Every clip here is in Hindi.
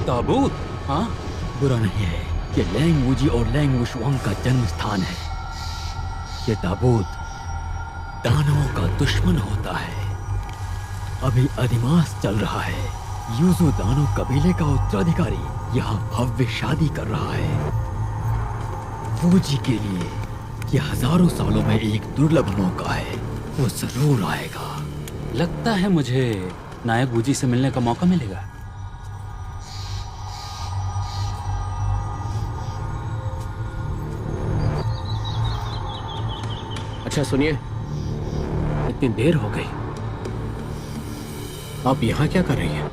ताबूत? हाँ, बुरा नहीं है। ये लैंग वूजी और लैंग वुशुआंग का जन्म स्थान है। ये ताबूत दानवों का दुश्मन होता है। अभी अधिमास चल रहा है। यूजू दानव कबीले का उत्तराधिकारी यहाँ भव्य शादी कर रहा है। वूजी के लिए ये हजारों सालों में एक दुर्लभ मौका है। वो जरूर आएगा। लगता है मुझे नायक वूजी से मिलने का मौका मिलेगा। अच्छा सुनिए, इतनी देर हो गई, आप यहाँ क्या कर रही हैं?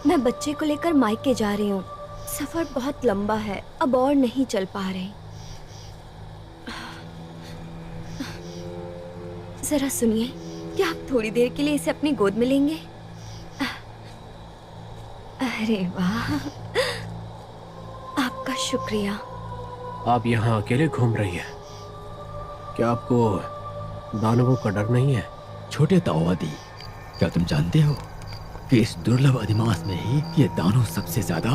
मैं बच्चे को लेकर मायके जा रही हूँ। सफर बहुत लंबा है, अब और नहीं चल पा रही। जरा सुनिए, क्या आप थोड़ी देर के लिए इसे अपनी गोद में लेंगे? अरे वाह, आपका शुक्रिया। आप यहाँ अकेले घूम रही हैं? क्या आपको दानवों का डर नहीं है? छोटे ताओवादी, क्या तुम जानते हो कि इस दुर्लभ अधिमास में ही ये दानव सबसे ज्यादा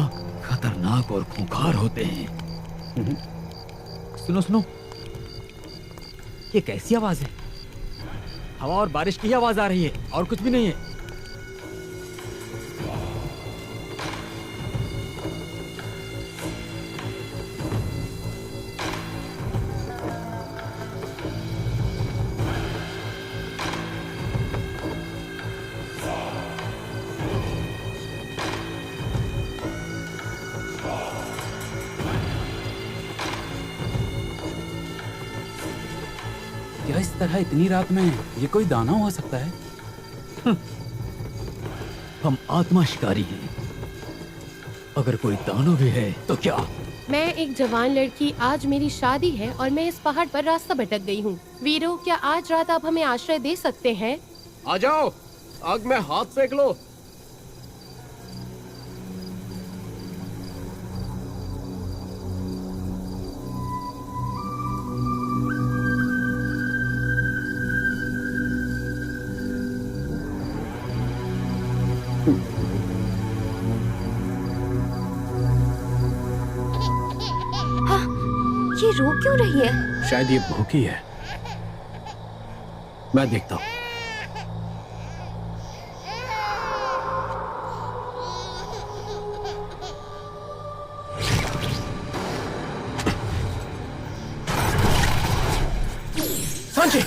खतरनाक और खूंखार होते हैं। सुनो सुनो, ये कैसी आवाज है? हवा और बारिश की आवाज आ रही है और कुछ भी नहीं है। क्या इस तरह इतनी रात में ये कोई दानव हो सकता है? हम आत्मा शिकारी हैं। अगर कोई दानव भी है तो क्या? मैं एक जवान लड़की, आज मेरी शादी है और मैं इस पहाड़ पर रास्ता भटक गई हूँ। वीरो, क्या आज रात आप हमें आश्रय दे सकते हैं? आ जाओ, आग में हाथ सेक लो। ये रो क्यों रही है? शायद ये भूखी है, मैं देखता हूँ। सांची!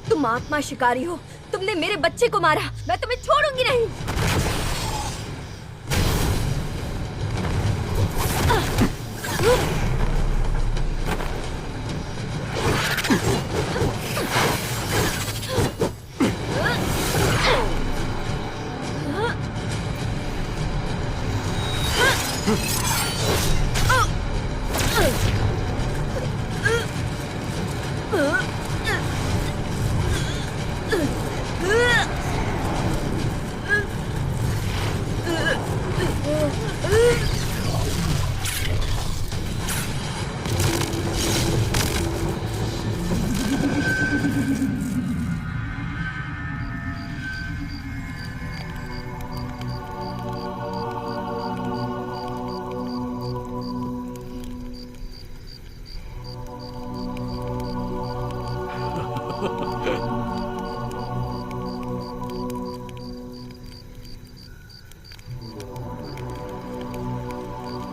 तुम आत्मा शिकारी हो, तुमने मेरे बच्चे को मारा, मैं तुम्हें छोड़ूंगी नहीं।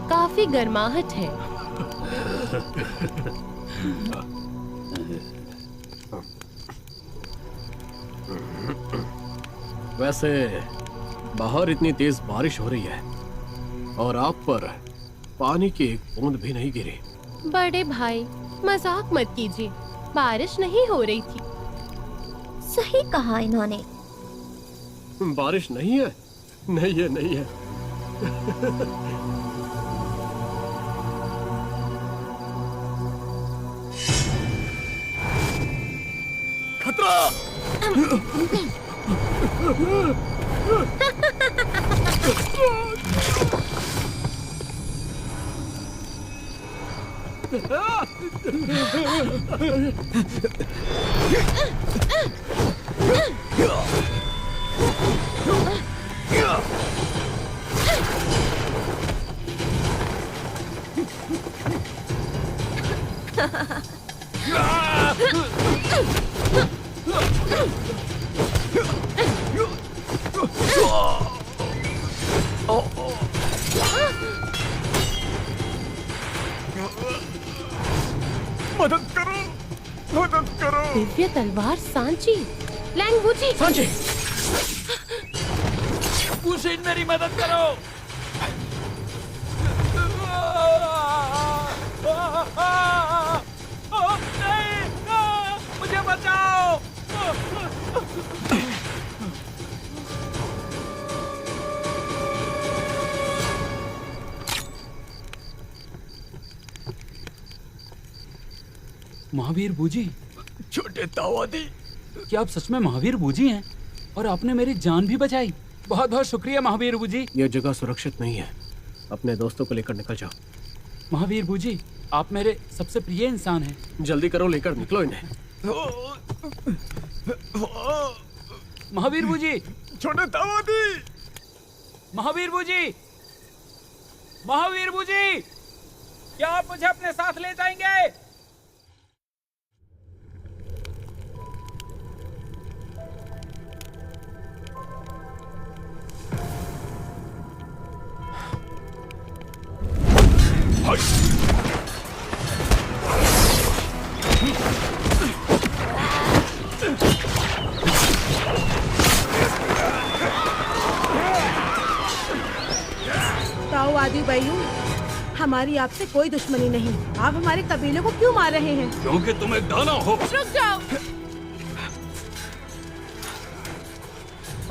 काफी गर्माहट है। वैसे बाहर इतनी तेज बारिश हो रही है और आप पर पानी की एक बूंद भी नहीं गिरी। बड़े भाई, मजाक मत कीजिए, बारिश नहीं हो रही थी। सही कहा इन्होंने। बारिश नहीं है? नहीं है, नहीं है। खतरा! मदद करो, मदद करो। दिव्य तलवार सांची, लैंग वूजी। सांची, वुशिन मेरी मदद करो। नहीं, मुझे बचाओ। महावीर बूजी, छोटे तावादी, क्या आप सच में महावीर बूजी हैं? और आपने मेरी जान भी बचाई। बहुत बहुत शुक्रिया महावीर बूजी। ये जगह सुरक्षित नहीं है, अपने दोस्तों को लेकर निकल जाओ। महावीर बूजी, आप मेरे सबसे प्रिय इंसान हैं। जल्दी करो, लेकर निकलो इन्हें। महावीर बूजी, छोटे तावादी, महावीर बूजी, महावीर बूजी, क्या आप मुझे अपने साथ ले जाएंगे? ताओवादी भाइयों, हमारी आपसे कोई दुश्मनी नहीं। आप हमारे कबीले को क्यों मार रहे हैं? क्योंकि तुम एक दाना हो। रुक जाओ।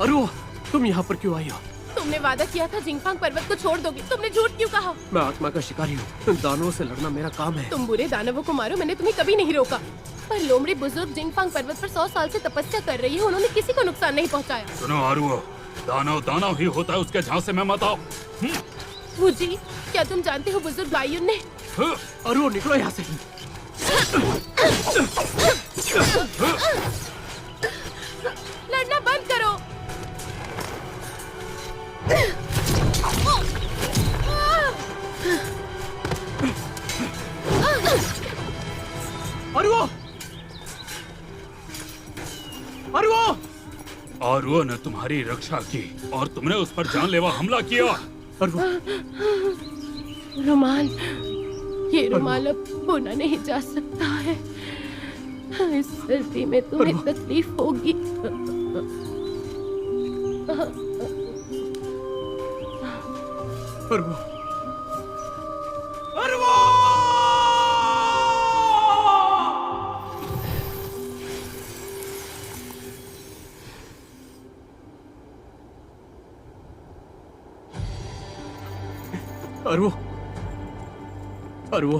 अरु, तुम यहाँ पर क्यों आई हो? तुमने वादा किया था जिंगफांग पर्वत को छोड़ दोगे। तुमने झूठ क्यों कहा? मैं आत्मा का शिकारी हूँ, दानवों से लड़ना मेरा काम है। तुम बुरे दानवों को मारो, मैंने तुम्हें कभी नहीं रोका। पर लोमड़ी बुजुर्ग जिंगफांग पर्वत पर 100 साल से तपस्या कर रही है, उन्होंने किसी को नुकसान नहीं पहुंचाया। सुनो आरुओ, दानव दानव ही होता है, उसके झांसे में मत आओ। मुझी, क्या तुम जानते हो बुजुर्ग बायुन ने? अरु, निकलो यहाँ से। लड़ना बंद करो। अरुओ, अरुओ, आरुओ ने तुम्हारी रक्षा की और तुमने उस पर जानलेवा हमला किया। अरुओ, रुमाल, ये रुमाल अब बुना नहीं जा सकता है। इस सर्दी में तुम्हें तकलीफ होगी। अरुओ, अरुओ! अरुओ, अरुओ,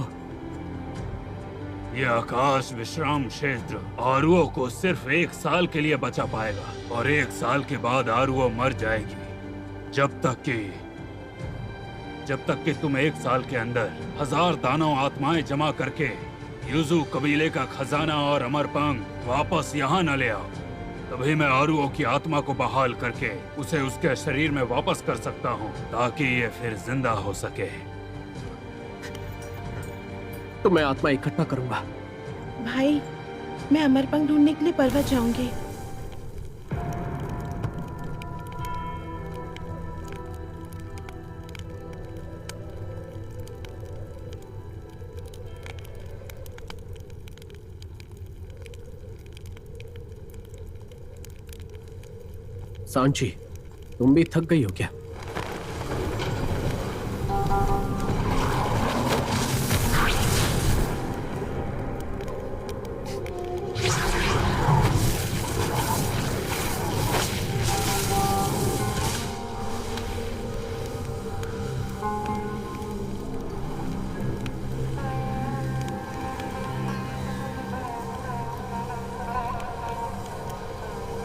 ये आकाश विश्राम क्षेत्र आरुओ को सिर्फ 1 साल के लिए बचा पाएगा और 1 साल के बाद आरुओ मर जाएगी। जब तक कि तुम 1 साल के अंदर 1000 दानव आत्माएं जमा करके यूजू कबीले का खजाना और अमरपंग वापस यहाँ न ले आओ, तभी मैं आरुओ की आत्मा को बहाल करके उसे उसके शरीर में वापस कर सकता हूँ, ताकि ये फिर जिंदा हो सके। तो मैं आत्मा इकट्ठा करूंगा। भाई, मैं अमरपंख ढूंढने के लिए पर्वत जाऊंगी। सांची, तुम भी थक गई हो क्या?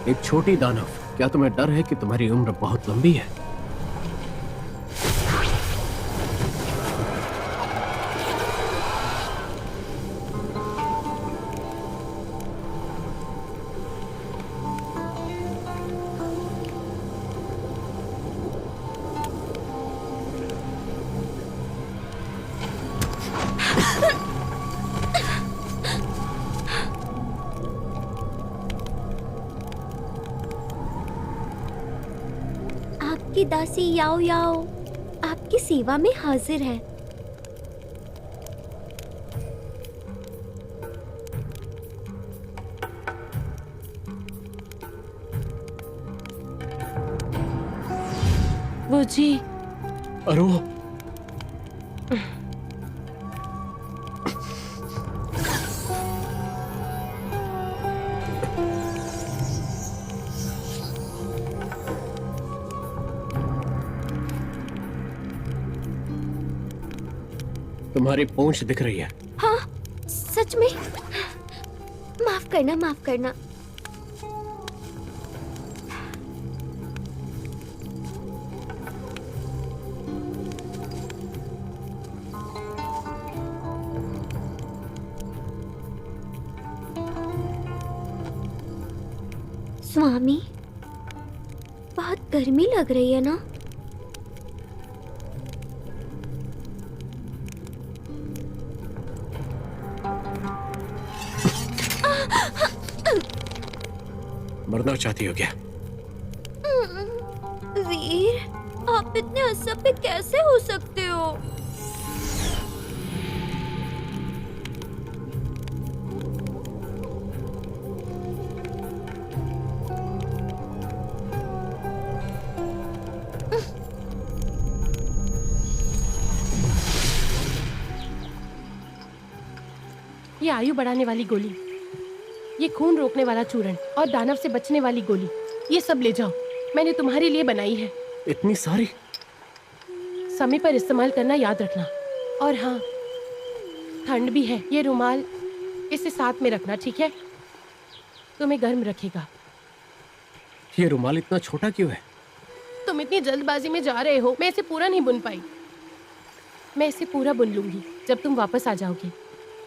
एक छोटी दानव, क्या तुम्हें डर है कि तुम्हारी उम्र बहुत लंबी है? आपकी दासी याओ याओ आपकी सेवा में हाजिर है। वो जी अरो, तुम्हारी पूंछ दिख रही है। हाँ सच में, माफ करना माफ करना। स्वामी, बहुत गर्मी लग रही है ना? मरना चाहती हो क्या? वीर, आप इतने असभ्य कैसे हो सकते हो? ये आयु बढ़ाने वाली गोली, ये खून रोकने वाला चूर्ण और दानव से बचने वाली गोली, ये सब ले जाओ, मैंने तुम्हारे लिए बनाई है। इतनी सारी? समय पर इस्तेमाल करना याद रखना। और हाँ, ठंड भी है, ये रुमाल इसे साथ में रखना, ठीक है? तुम्हें गर्म रखेगा। ये रुमाल इतना छोटा क्यों है? तुम इतनी जल्दबाजी में जा रहे हो, मैं इसे पूरा नहीं बुन पाई। मैं इसे पूरा बुन लूंगी जब तुम वापस आ जाओगे।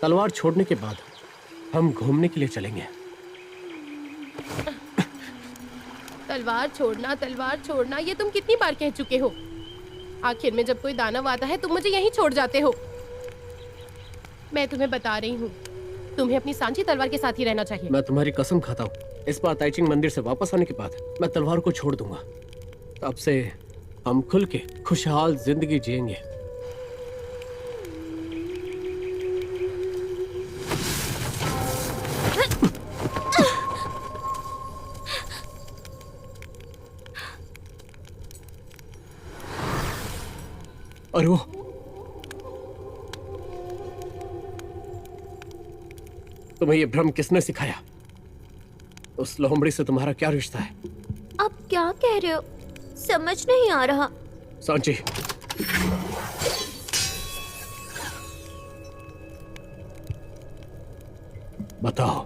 तलवार छोड़ने के बाद हम घूमने के लिए चलेंगे। तलवार छोड़ना, ये तुम कितनी बार कह चुके हो। आखिर में जब कोई दानव आता है तुम मुझे यहीं छोड़ जाते हो। मैं तुम्हें बता रही हूँ, तुम्हें अपनी सांची तलवार के साथ ही रहना चाहिए। मैं तुम्हारी कसम खाता हूँ, इस बार ताइचिंग मंदिर से वापस आने के बाद मैं तलवार को छोड़ दूंगा। तब से हम खुल के खुशहाल जिंदगी जिएंगे। अरे वो तुम्हें ये भ्रम किसने सिखाया? उस लोमड़ी से तुम्हारा क्या रिश्ता है? आप क्या कह रहे हो? समझ नहीं आ रहा। सांची, बताओ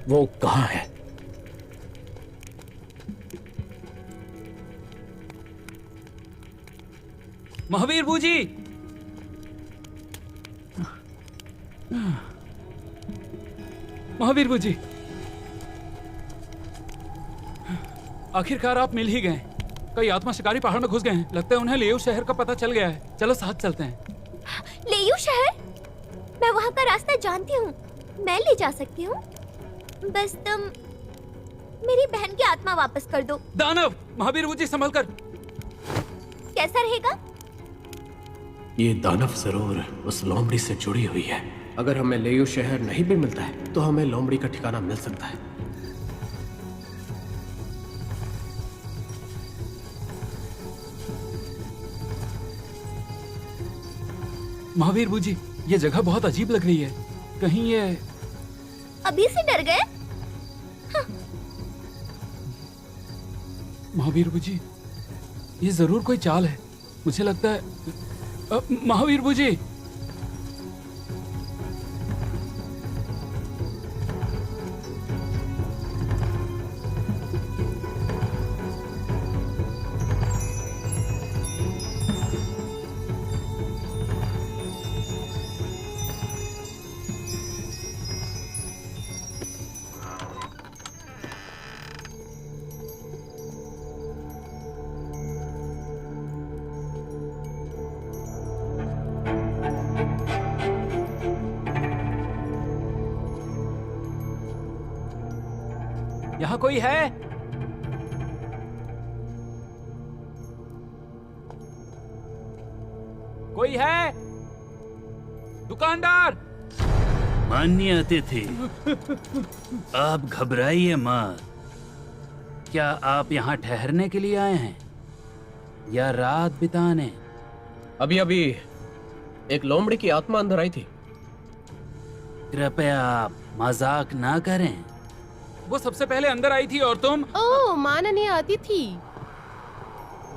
वो कहाँ है? महावीर बूजी, महावीर बूजी, आखिरकार आप मिल ही गए। कई आत्मा शिकारी पहाड़ में घुस गए हैं। लगता है उन्हें लेयू शहर का पता चल गया है। चलो साथ चलते हैं। लेयू शहर? मैं वहाँ का रास्ता जानती हूँ, मैं ले जा सकती हूँ। बस तुम मेरी बहन की आत्मा वापस कर दो। दानव! महावीर बूजी संभल कर। कैसा रहेगा? ये दानव जरूर उस लोमड़ी से जुड़ी हुई है। अगर हमें लेयू शहर नहीं भी मिलता है तो हमें लोमड़ी का ठिकाना मिल सकता है। महावीर बूजी, ये जगह बहुत अजीब लग रही है। कहीं ये... अभी से डर गए? महावीर बूजी, ये जरूर कोई चाल है। मुझे लगता है महावीर बूजी, यहाँ कोई है? कोई है? दुकानदार! माननीय अतिथि, आप घबराइए मत। क्या आप यहाँ ठहरने के लिए आए हैं या रात बिताने? अभी अभी एक लोमड़ी की आत्मा अंदर आई थी। कृपया आप मजाक ना करें। वो सबसे पहले अंदर आई थी और तुम? ओह माननीय अतिथि,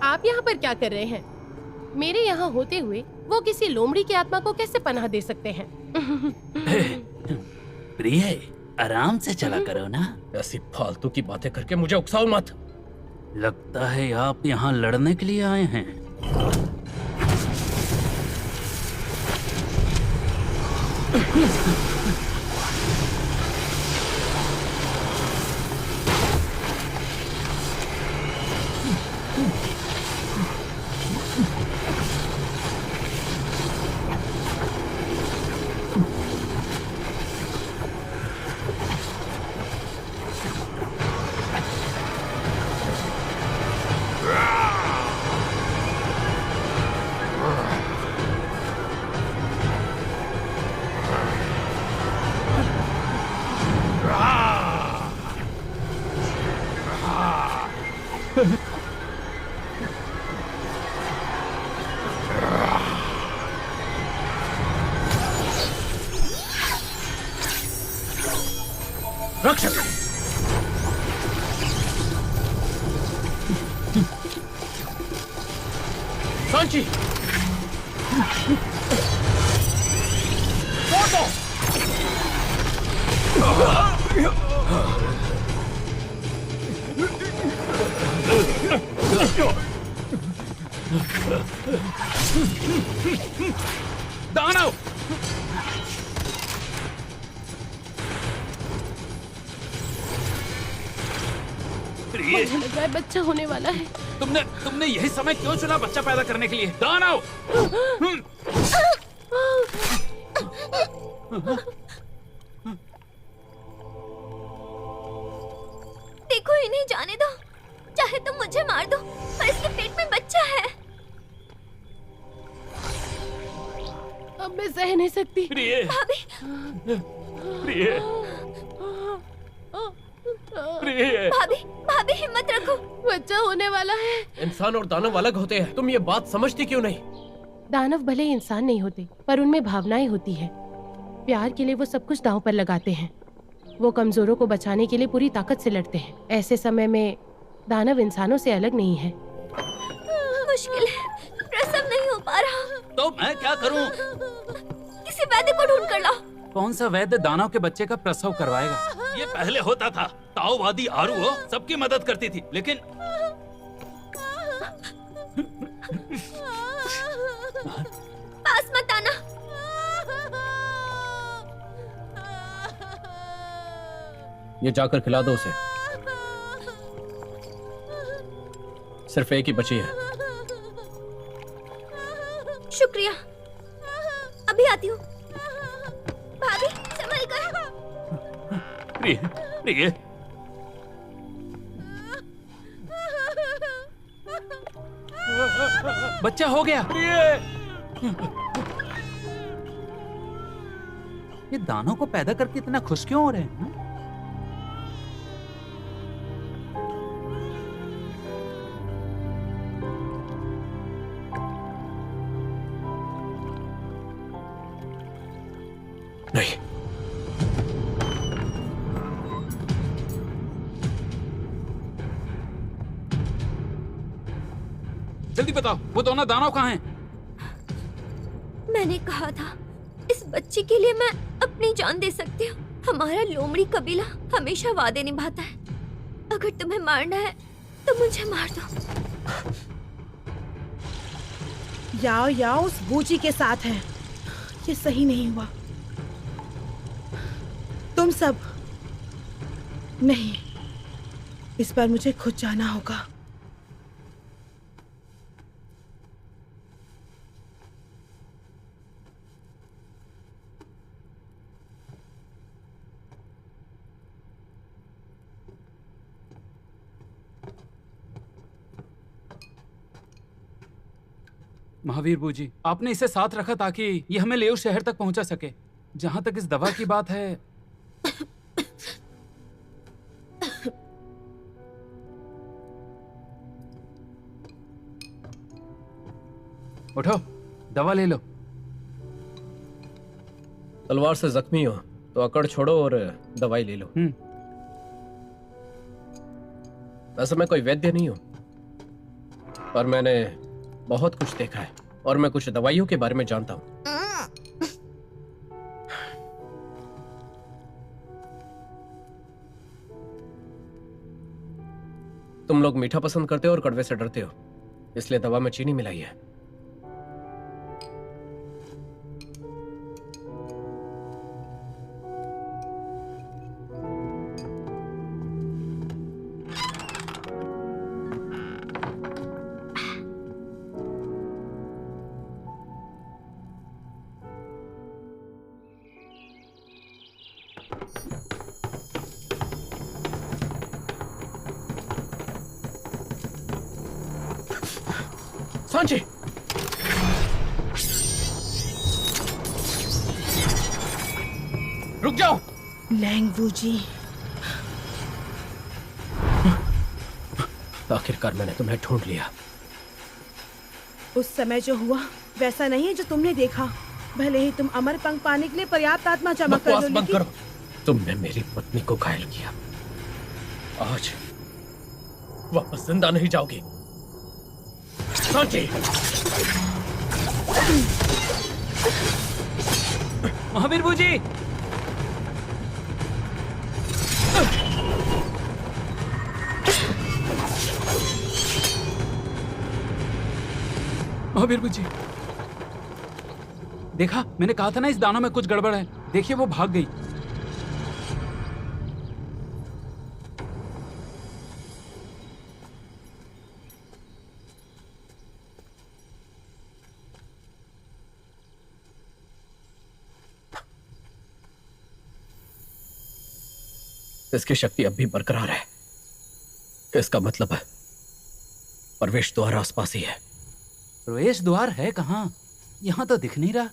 आप यहाँ पर क्या कर रहे हैं? मेरे यहाँ होते हुए वो किसी लोमड़ी की आत्मा को कैसे पनाह दे सकते हैं? प्रिय, आराम से चला करो ना। ऐसी फालतू की बातें करके मुझे उकसाओ मत। लगता है आप यहाँ लड़ने के लिए आए हैं। रक्षक! सांची! दानव! मुझे लग रहा है बच्चा होने वाला है। तुमने यही समय क्यों चुना बच्चा पैदा करने के लिए? दानव! देखो, इन्हें जाने दो। चाहे तुम मुझे मार दो, पर इसके पेट में बच्चा है। अब मैं सह नहीं सकती। प्रिय! भाभी, प्रिय! प्रिय! भाभी, भाभी हिम्मत रखो। बच्चा होने वाला है। इंसान और दानव अलग होते हैं। तुम ये बात समझती क्यों नहीं? दानव भले इंसान नहीं होते, पर उनमें भावनाएं होती है। प्यार के लिए वो सब कुछ दांव पर लगाते हैं। वो कमजोरों को बचाने के लिए पूरी ताकत से लड़ते हैं। ऐसे समय में दानव इंसानों से अलग नहीं है। मुश्किल है, प्रसव नहीं हो पा रहा। तो मैं क्या करूं? किसी वैद्य को ढूंढ कर लाओ। कौन सा वैद्य दानव के बच्चे का प्रसव करवाएगा? ये पहले होता था। ताओवादी आरुओ सबकी मदद करती थी, लेकिन पास मत आना। ये जाकर खिला दो उसे। सिर्फ एक ही बची है। शुक्रिया, अभी आती हूँ। भाभी, संभल कर। प्रिय! प्रिय! बच्चा हो गया। प्रिय! ये दानों को पैदा करके इतना खुश क्यों हो रहे हैं? नहीं, जल्दी बताओ, वो दोनों दानव कहाँ हैं? मैंने कहा था, इस बच्चे के लिए मैं अपनी जान दे सकती हूँ। हमारा लोमड़ी कबीला हमेशा वादे निभाता है। अगर तुम्हें मारना है तो मुझे मार दो। याओ याओ उस बूची के साथ है। ये सही नहीं हुआ। तुम सब नहीं, इस बार मुझे खुद जाना होगा। महावीर बूजी, आपने इसे साथ रखा ताकि ये हमें लेउ शहर तक पहुंचा सके। जहां तक इस दवा की बात है, उठो, दवा ले लो। तलवार से जख्मी हो तो अकड़ छोड़ो और दवाई ले लो। वैसे मैं कोई वैद्य नहीं हूं, पर मैंने बहुत कुछ देखा है और मैं कुछ दवाइयों के बारे में जानता हूं। तुम लोग मीठा पसंद करते हो और कड़वे से डरते हो, इसलिए दवा में चीनी मिलाई है। सांची, रुक जाओ। लैंगवू जी, आखिरकार मैंने तुम्हें ढूंढ लिया। उस समय जो हुआ वैसा नहीं है जो तुमने देखा। भले ही तुम अमर पंख पाने के लिए पर्याप्त आत्मा जमा कर लो, बकवास बंद लेकिन करो। तुमने मेरी पत्नी को घायल किया, आज वापस जिंदा नहीं जाओगी। सांची, महावीर बूजी, महावीर बूजी, देखा, मैंने कहा था ना इस दानों में कुछ गड़बड़ है। देखिए वो भाग गई। इसकी शक्ति अब भी बरकरार है। इसका मतलब है प्रवेश द्वार आसपास ही है। प्रवेश द्वार है कहाँ? यहां तो दिख नहीं रहा।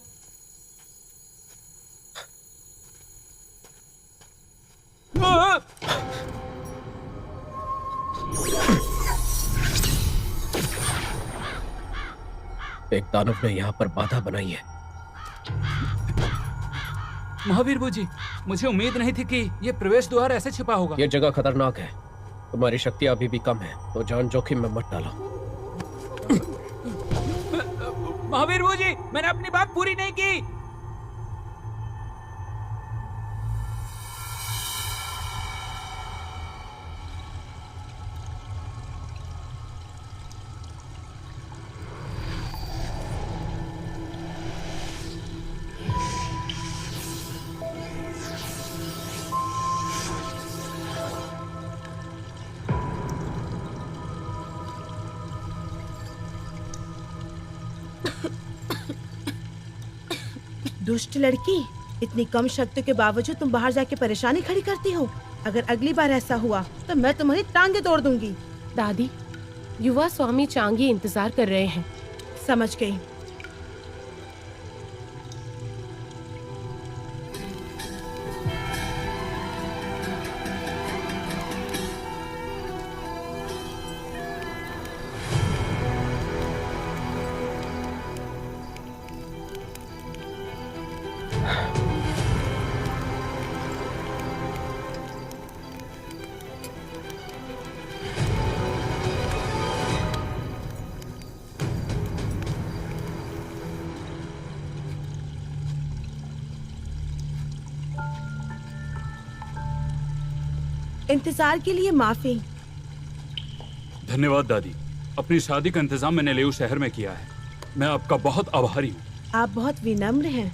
एक दानव ने यहाँ पर बाधा बनाई है। महावीर बूजी, मुझे उम्मीद नहीं थी कि ये प्रवेश द्वार ऐसे छिपा होगा। ये जगह खतरनाक है। तुम्हारी शक्ति अभी भी कम है, तो जान जोखिम में मत डालो। महावीर बूजी, मैंने अपनी बात पूरी नहीं की। दुष्ट लड़की, इतनी कम शक्ति के बावजूद तुम बाहर जाके परेशानी खड़ी करती हो। अगर अगली बार ऐसा हुआ तो मैं तुम्हारी टांगे तोड़ दूंगी। दादी, युवा स्वामी चांगी इंतजार कर रहे हैं। समझ गई। इंतजार के लिए माफी। धन्यवाद दादी। अपनी शादी का इंतजाम मैंने लेउ शहर में किया है। मैं आपका बहुत आभारी हूँ। आप बहुत विनम्र हैं।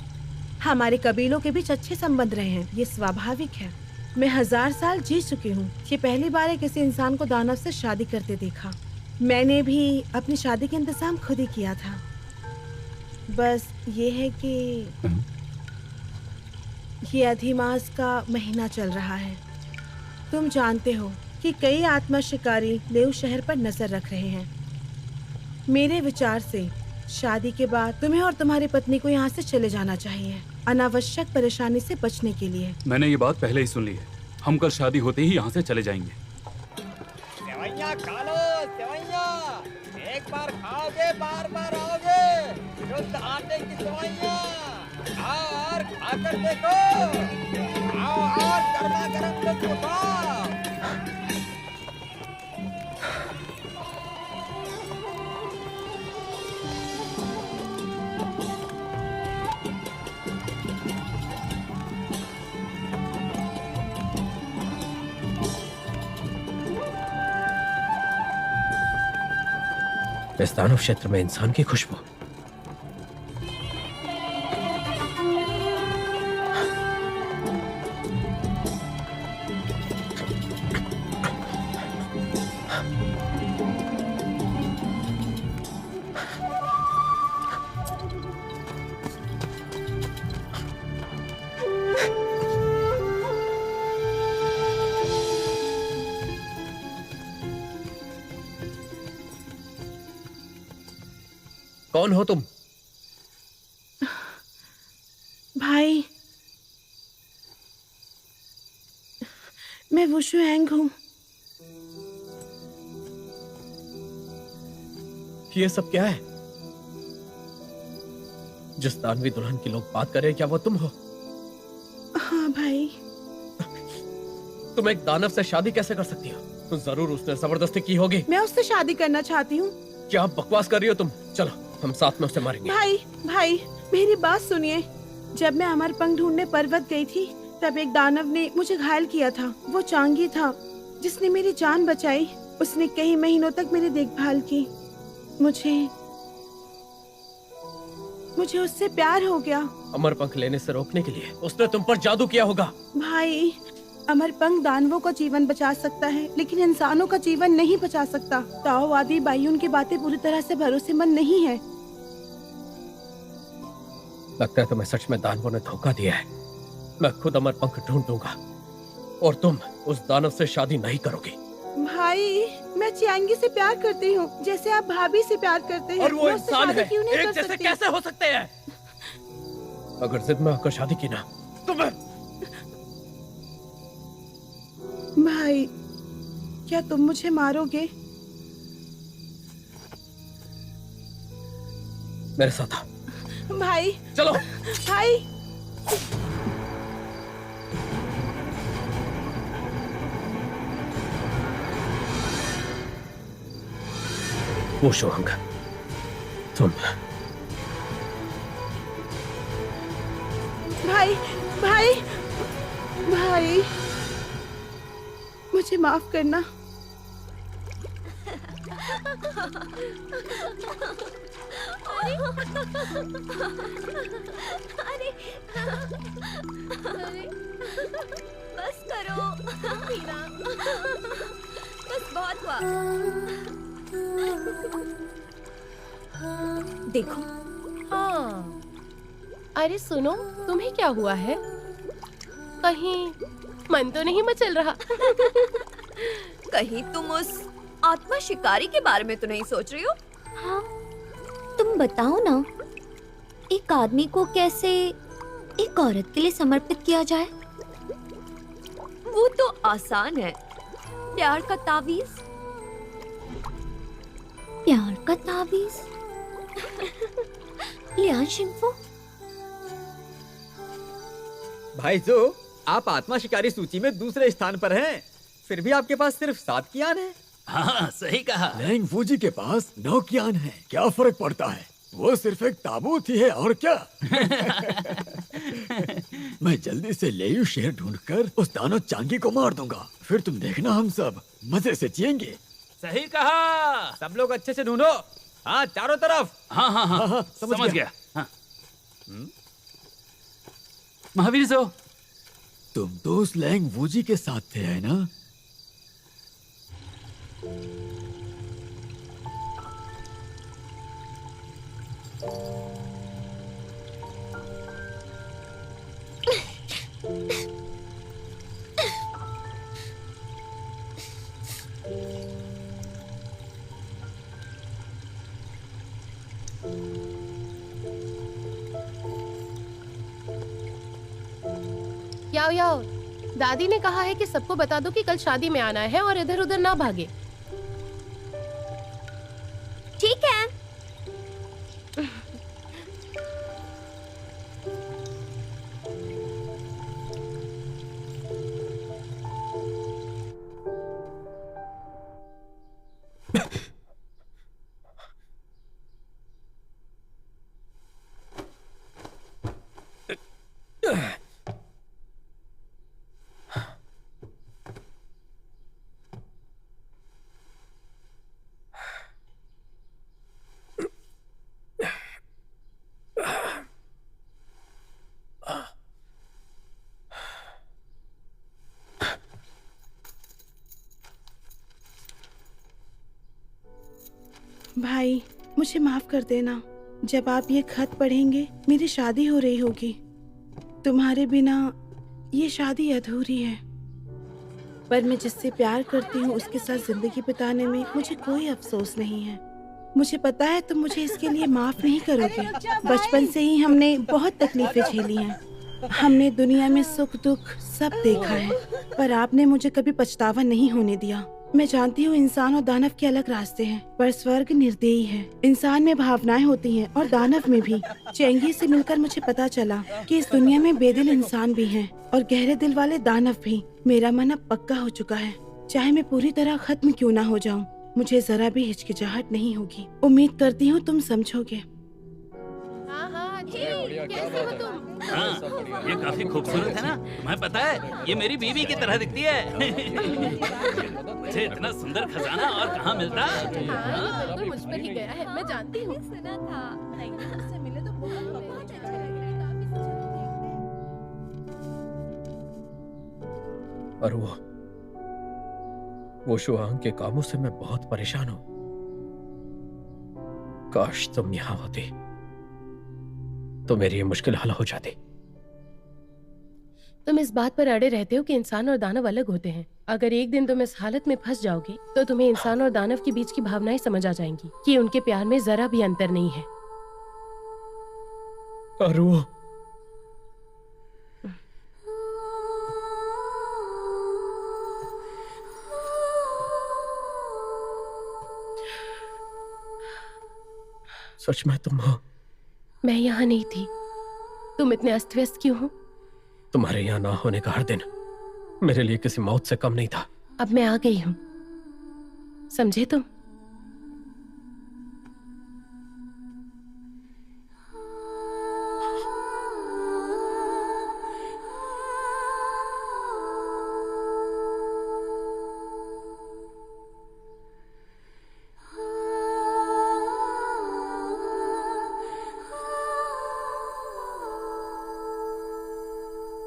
हमारे कबीलों के बीच अच्छे संबंध रहे हैं, ये स्वाभाविक है। मैं 1000 साल जी चुकी हूँ। ये पहली बार है किसी इंसान को दानव से शादी करते देखा। मैंने भी अपनी शादी का इंतजाम खुद ही किया था। बस ये है कि ये अधिमास का महीना चल रहा है। तुम जानते हो कि कई आत्मा शिकारी लेउ शहर पर नजर रख रहे हैं। मेरे विचार से शादी के बाद तुम्हें और तुम्हारी पत्नी को यहाँ से चले जाना चाहिए, अनावश्यक परेशानी से बचने के लिए। मैंने ये बात पहले ही सुन ली है। हम कल शादी होते ही यहाँ से चले जाएंगे। सेवैया खा लो, सेवैया। एक बार खाओगे बार बार आओगे। शुद्ध आटे की सेवैया। आओ और खाकर देखो। आओ और गर्मा गर्म लुत्फ उठाओ। इस दानव क्षेत्र में इंसान की खुशबू। कौन हो तुम? भाई, मैं वुशु एंग हूँ। ये सब क्या है? जिस दानवी दुल्हन की लोग बात कर रहे हैं, क्या वो तुम हो? हाँ भाई। तुम एक दानव से शादी कैसे कर सकती हो? तो जरूर उसने जबरदस्ती की होगी। मैं उससे शादी करना चाहती हूँ। क्या बकवास कर रही हो तुम? चलो हम साथ में उसे मारेंगे। भाई, मेरी बात सुनिए। जब मैं अमरपंख ढूंढने पर्वत गई थी, तब एक दानव ने मुझे घायल किया था। वो चांगी था जिसने मेरी जान बचाई। उसने कई महीनों तक मेरी देखभाल की। मुझे उससे प्यार हो गया। अमरपंख लेने से रोकने के लिए उसने तुम पर जादू किया होगा। भाई, अमरपंख दानवों का जीवन बचा सकता है, लेकिन इंसानों का जीवन नहीं बचा सकता। ताओवादी बायुन की बातें पूरी तरह से भरोसेमंद नहीं है। लगता है तुम्हें सच में दानवों ने धोखा दिया है। मैं खुद अमरपंख ढूंढूंगा और तुम उस दानव से शादी नहीं करोगी। भाई, मैं चियांगी से प्यार करती हूँ, जैसे आप भाभी से प्यार करते हैं। और वो मैं उससे इंसान शादी है, क्यों नहीं एक कर जैसे सकती? कैसे हो सकते हैं? अगर जिद में आकर शादी की ना तो मैं। भाई, क्या तुम मुझे मारोगे? मेरे साथ आओ। भाई, चलो। भाई, वो शोहंग, तुम। भाई, मुझे माफ करना। अरे बस करो मीना, बस बहुत हुआ। देखो। हाँ। अरे सुनो, तुम्हें क्या हुआ है? कहीं मन तो नहीं मचल रहा? कहीं तुम उस आत्मा शिकारी के बारे में तो नहीं सोच रही हो? हाँ, तुम बताओ ना, एक आदमी को कैसे एक औरत के लिए समर्पित किया जाए? वो तो आसान है। प्यार का तावीज। प्यार का तावीज। लियान शिंफो। भाई जो, आप आत्मा शिकारी सूची में दूसरे स्थान पर हैं, फिर भी आपके पास सिर्फ 7 कियान है। हाँ सही कहा। लैंग फूजी के पास 9 कियान है। क्या फर्क पड़ता है? वो सिर्फ एक ताबूत ही है, और क्या? मैं जल्दी से लेयू शहर ढूंढकर उस दानव चांगी को मार दूंगा। फिर तुम देखना, हम सब मजे से जिएंगे। सही कहा। सब लोग अच्छे से ढूंढो। हाँ, चारों तरफ। हाँ हाँ हाँ, हाँ, समझ गया। हाँ। महावीर जो, तुम तो उस लैंग वूजी के साथ थे, है ना? याओ याओ, दादी ने कहा है कि सबको बता दो कि कल शादी में आना है और इधर उधर ना भागे। ठीक है। भाई, मुझे माफ कर देना। जब आप ये खत पढ़ेंगे मेरी शादी हो रही होगी। तुम्हारे बिना ये शादी अधूरी है। पर मैं जिससे प्यार करती हूँ उसके साथ जिंदगी बिताने में मुझे कोई अफसोस नहीं है। मुझे पता है तुम मुझे इसके लिए माफ नहीं करोगे। बचपन से ही हमने बहुत तकलीफें झेली हैं। हमने दुनिया में सुख दुख सब देखा है, पर आपने मुझे कभी पछतावा नहीं होने दिया। मैं जानती हूँ इंसान और दानव के अलग रास्ते हैं, पर स्वर्ग निर्दयी है। इंसान में भावनाएं होती हैं और दानव में भी। चेंगी से मिलकर मुझे पता चला कि इस दुनिया में बेदिल इंसान भी हैं और गहरे दिल वाले दानव भी। मेरा मन अब पक्का हो चुका है। चाहे मैं पूरी तरह खत्म क्यों ना हो जाऊँ, मुझे जरा भी हिचकिचाहट नहीं होगी। उम्मीद करती हूँ तुम समझोगे। हाँ, जी, कैसे हो तुम? हाँ, ये काफी खूबसूरत है ना। तुम्हें पता है ये मेरी बीवी की तरह दिखती है। मुझे इतना सुंदर खजाना और कहाँ मिलता? हाँ, ये बिल्कुल मुझ पर ही गया है, मैं जानती हूँ। सुना था। उससे मिले तो बहुत अच्छा लगेगा। और वो शुआंग के कामों से मैं बहुत परेशान हूँ। काश तुम यहाँ होती तो मेरी ये मुश्किल हल हो जाती। तुम इस बात पर अड़े रहते हो कि इंसान और दानव अलग होते हैं। अगर एक दिन तुम इस हालत में फंस जाओगे तो तुम्हें इंसान और दानव के बीच की भावनाएं समझ आ जाएंगी कि उनके प्यार में जरा भी अंतर नहीं है। और वो सच में तुम हो? मैं यहाँ नहीं थी। तुम इतने अस्त व्यस्त क्यों हो? तुम्हारे यहाँ ना होने का हर दिन मेरे लिए किसी मौत से कम नहीं था। अब मैं आ गई हूँ, समझे तुम?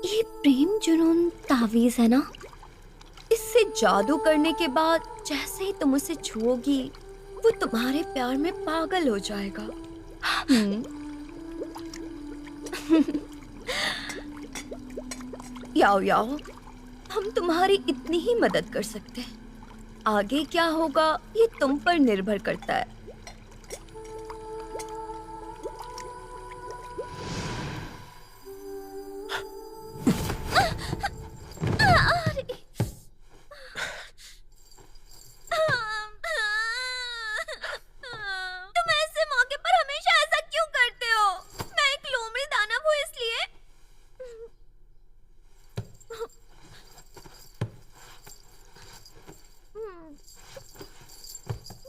ये प्रेम जुनून तावीज है ना? इससे जादू करने के बाद जैसे ही तुम उसे छुओगी वो तुम्हारे प्यार में पागल हो जाएगा। याओ याओ, हम तुम्हारी इतनी ही मदद कर सकते हैं। आगे क्या होगा ये तुम पर निर्भर करता है। तुम ऐसे मौके पर हमेशा ऐसा क्यों करते हो? मैं एक लोमड़ी दानव हूँ इसलिए।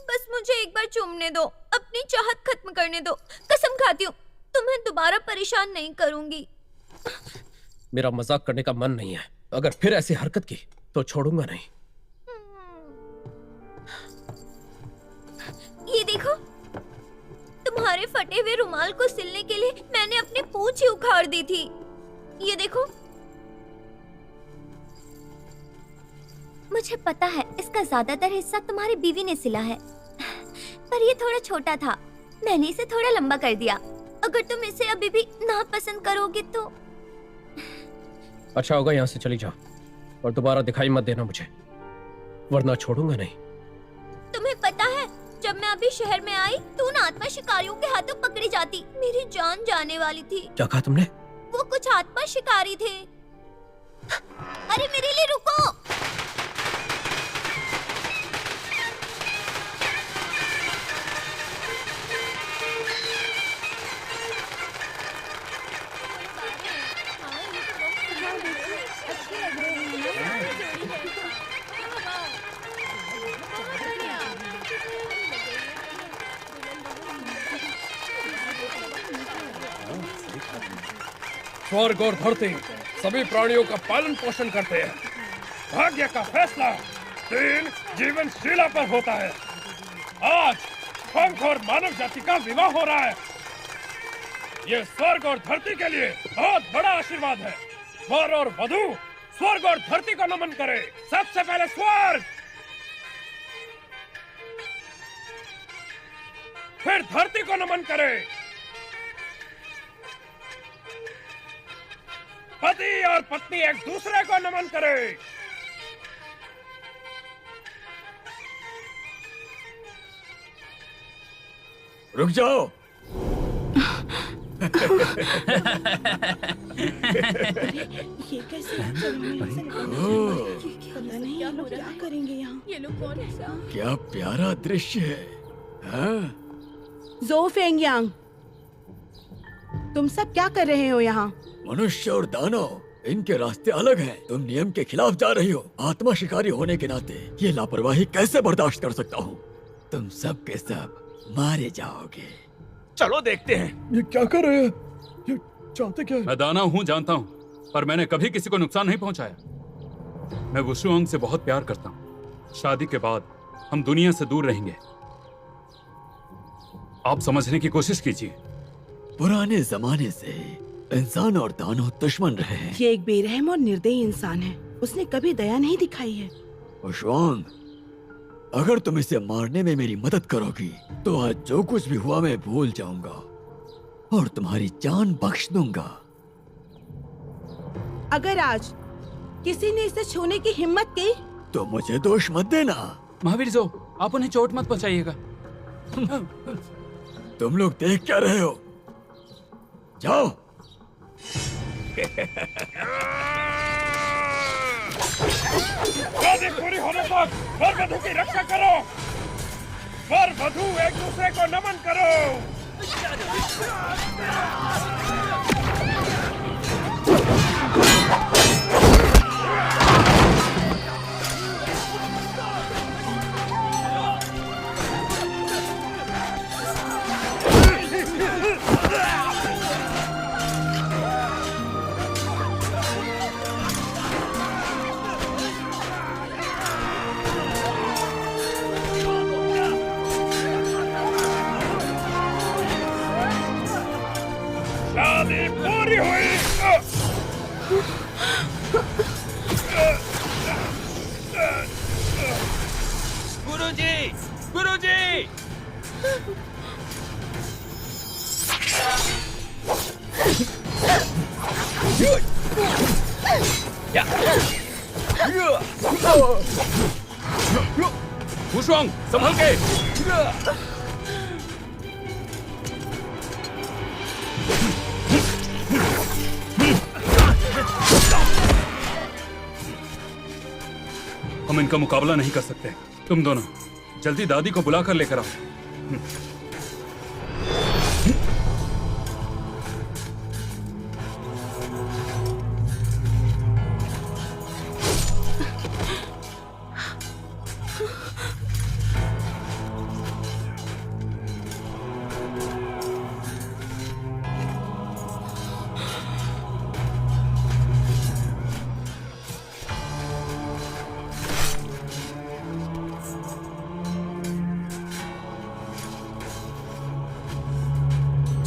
बस मुझे एक बार चूमने दो, अपनी चाहत खत्म करने दो। कसम खाती हूँ तुम्हें दोबारा परेशान नहीं करूंगी। मेरा मजाक करने का मन नहीं है। अगर फिर ऐसी हरकत की तो छोड़ूंगा नहीं। ये देखो, तुम्हारे फटे हुए रुमाल को सिलने के लिए मैंने अपनी पूंछ ही उखाड़ दी थी। ये देखो। मुझे पता है इसका ज्यादातर हिस्सा तुम्हारी बीवी ने सिला है, पर ये थोड़ा छोटा था, मैंने इसे थोड़ा लंबा कर दिया। अगर तुम इसे अभी भी ना पसंद करोगे तो अच्छा होगा यहाँ से चली जाओ और दोबारा दिखाई मत देना मुझे, वरना छोड़ूंगा नहीं। तुम्हें पता है जब मैं अभी शहर में आई तो उन आत्मा शिकारियों के हाथों पकड़ी जाती मेरी जान जाने वाली थी। क्या कहा तुमने? वो कुछ आत्मा शिकारी थे। अरे मेरे लिए रुको। स्वर्ग और धरती सभी प्राणियों का पालन पोषण करते हैं। भाग्य का फैसला 3 जीवन शिला पर होता है। आज पंख और मानव जाति का विवाह हो रहा है। ये स्वर्ग और धरती के लिए बहुत बड़ा आशीर्वाद है। वर और वधू स्वर्ग और धरती को नमन करे। सबसे पहले स्वर्ग, फिर धरती को नमन करे। पति और पत्नी एक दूसरे को नमन करें। रुक जाओ। ये कैसे पता नहीं ये लोग क्या करेंगे यहाँ। ये लोग कौन है? क्या प्यारा दृश्य है। हाँ? ज़ो फेंगयांग, तुम सब क्या कर रहे हो यहाँ? मनुष्य और दानव, इनके रास्ते अलग हैं। तुम नियम के खिलाफ जा रही हो। आत्मा शिकारी होने के नाते ये लापरवाही कैसे बर्दाश्त कर सकता हूँ। तुम सब के सब मारे जाओगे। चलो देखते हैं ये क्या कर रहे हैं। ये चाहते क्या है? मैं दानव हूँ, जानता हूँ, पर मैंने कभी किसी को नुकसान नहीं पहुँचाया। मैं वुशुआंग से बहुत प्यार करता हूँ। शादी के बाद हम दुनिया से दूर रहेंगे। आप समझने की कोशिश कीजिए। पुराने जमाने से इंसान और दानव दुश्मन रहे हैं। ये एक बेरहम और निर्दयी इंसान है। उसने कभी दया नहीं दिखाई है। वुशुआंग, अगर तुम इसे मारने में मेरी मदद करोगी तो आज जो कुछ भी हुआ मैं भूल जाऊंगा और तुम्हारी जान बख्श दूंगा। अगर आज किसी ने इसे छूने की हिम्मत की तो मुझे दोष मत देना। महावीर जो, आप उन्हें चोट मत पहुंचाइएगा। तुम लोग देख क्या रहे हो? जाओ। शादी पूरी होने तक वर वधू की रक्षा करो। वर वधू एक दूसरे को नमन करो। शादी पूरी हुई। गुरुजी, गुरुजी! वुशुआंग, संभल के! हम इनका मुकाबला नहीं कर सकते। तुम दोनों जल्दी दादी को बुलाकर लेकर आओ।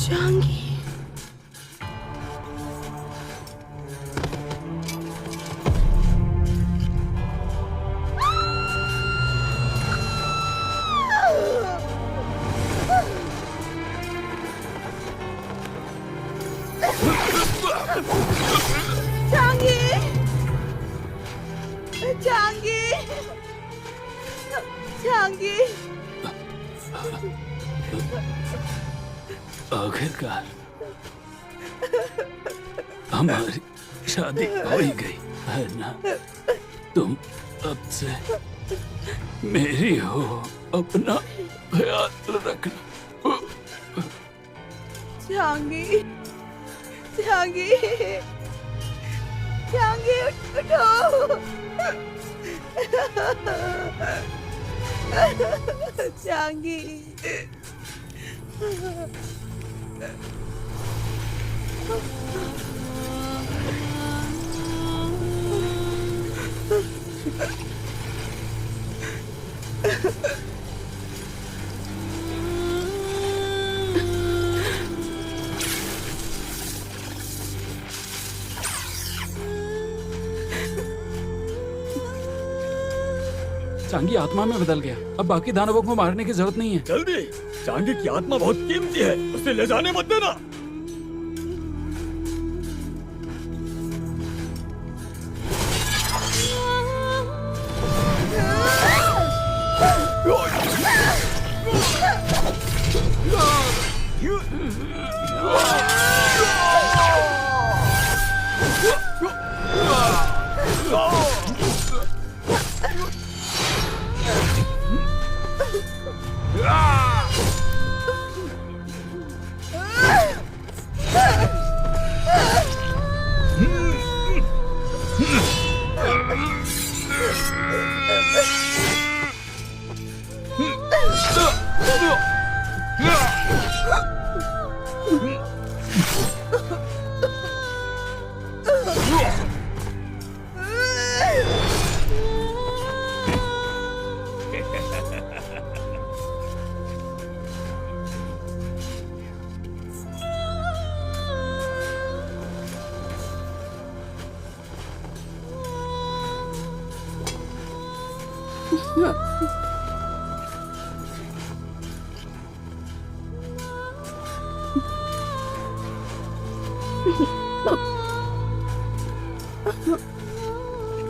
जाऊंगी। आखिरकार हमारी शादी हो ही गई। है ना, तुम अब से मेरी हो, अपना ख्याल रखना। जहांगीर, जहांगीर, जहांगीर उठो। जहांगीर, चांगी आत्मा में बदल गया। अब बाकी दानवों को मारने की जरूरत नहीं है। जल्दी, चांगी की आत्मा बहुत कीमती है, उसे ले जाने मत देना।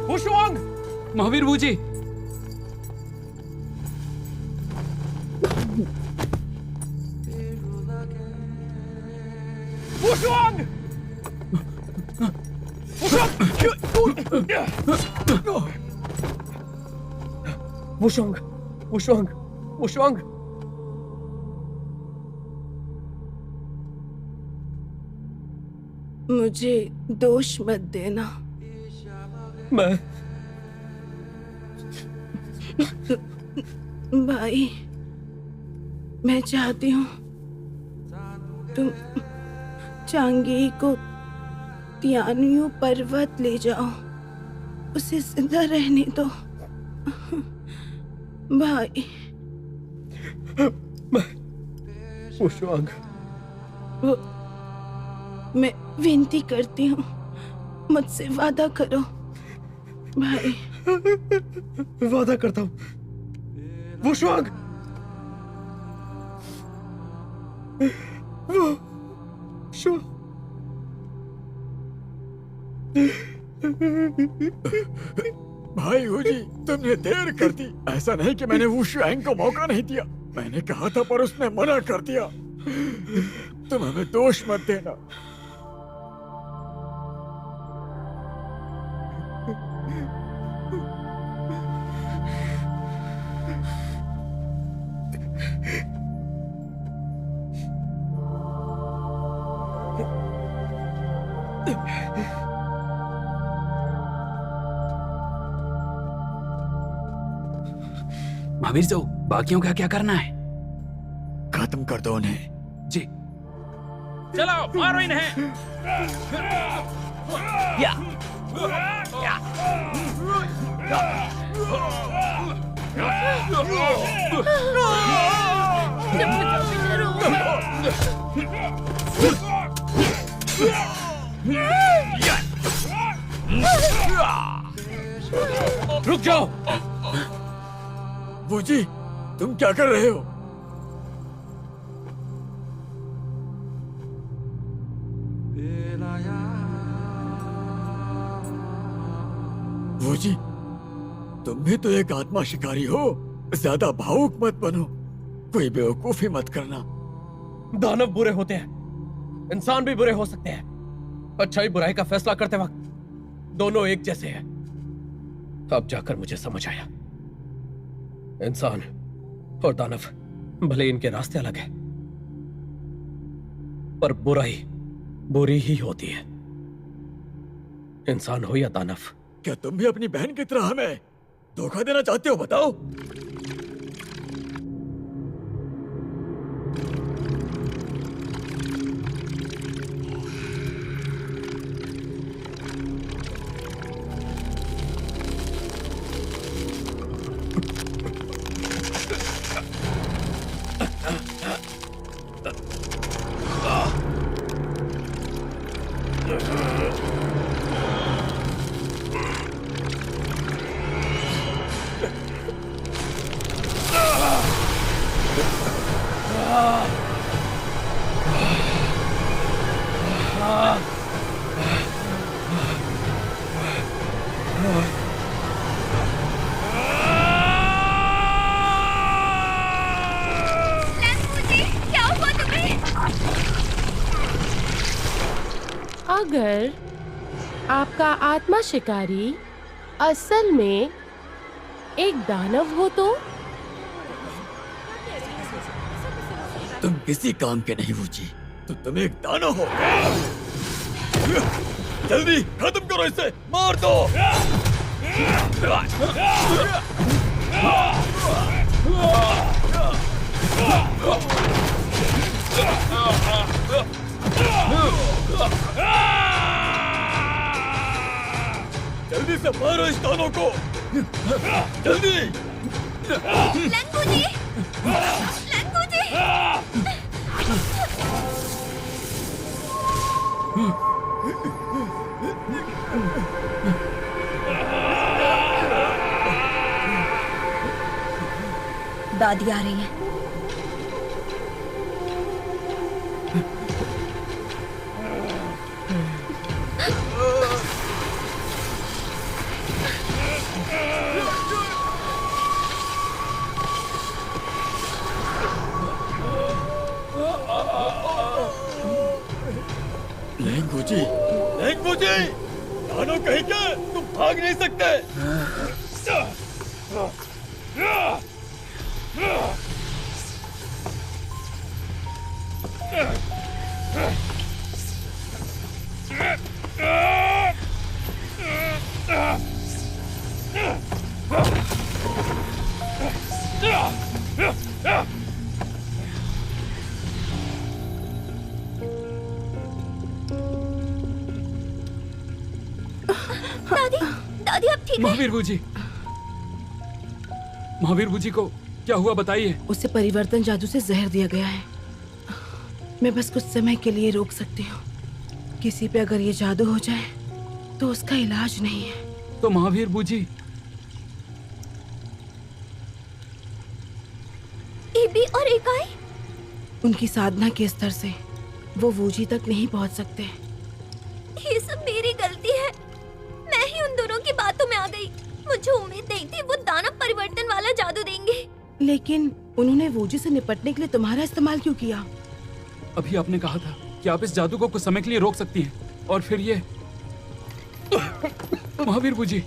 वुशुआंग! महावीर बूजी, वुशुआंग! वुशुआंग! वुशुआंग! वुशुआंग! मुझे दोष मत देना। मैं भाई, मैं चाहती हूँ तुम चांगी को तियानियों पर्वत ले जाओ, उसे जिंदा रहने दो। भाई, वुशुआंग, मैं विनती करती हूँ, मुझसे वादा करो भाई। वादा करता हूँ वुशुआंग। भाई हुजी, तुमने देर कर दी। ऐसा नहीं कि मैंने वुशुआंग को मौका नहीं दिया, मैंने कहा था पर उसने मना कर दिया। तुम हमें दोष मत देना। महावीर जो बाकियों का क्या करना है? खत्म कर दो उन्हें। जी। चलो मारो इन्हें। या। रुक जाओ। बूजी, तुम क्या कर रहे हो? बूजी, तुम भी तो एक आत्मा शिकारी हो, ज्यादा भावुक मत बनो, कोई बेवकूफी मत करना। दानव बुरे होते हैं, इंसान भी बुरे हो सकते हैं। अच्छाई बुराई का फैसला करते वक्त दोनों एक जैसे हैं। अब जाकर मुझे समझ आया, इंसान और दानव भले इनके रास्ते अलग हैं, पर बुराई बुरी ही होती है, इंसान हो या दानव। क्या तुम भी अपनी बहन की तरह हमें धोखा देना चाहते हो? बताओ। अगर आपका आत्मा शिकारी असल में एक दानव हो तो? तुम किसी काम के नहीं बूझी, तो तुम एक दानव हो। जल्दी खत्म करो इसे, मार दो। जल्दी से मारो इस दानव को, जल्दी। लंगू जी, लंगू जी। दादी आ रही है। लेंगू जी, दानव कहीं के, तुम भाग नहीं सकते। दादी आप ठीक हैं? महावीर बूजी, महावीर बूजी को क्या हुआ बताइए। उसे परिवर्तन जादू से जहर दिया गया है। मैं बस कुछ समय के लिए रोक सकती हूँ। किसी पे अगर ये जादू हो जाए तो उसका इलाज नहीं है। तो महावीर बूजी? एबी और एकाई? उनकी साधना के स्तर से वो वूजी तक नहीं पहुंच सकते। ये सब मेरी गलती है। मैं ही उन दोनों की बातों में आ गई। मुझे उम्मीद नहीं थी वो दानव परिवर्तन वाला जादू देंगे। लेकिन उन्होंने वूजी से निपटने के लिए तुम्हारा इस्तेमाल क्यों किया? अभी आपने कहा था कि आप इस जादू को कुछ समय के लिए रोक सकती हैं, और फिर ये महावीर बूजी।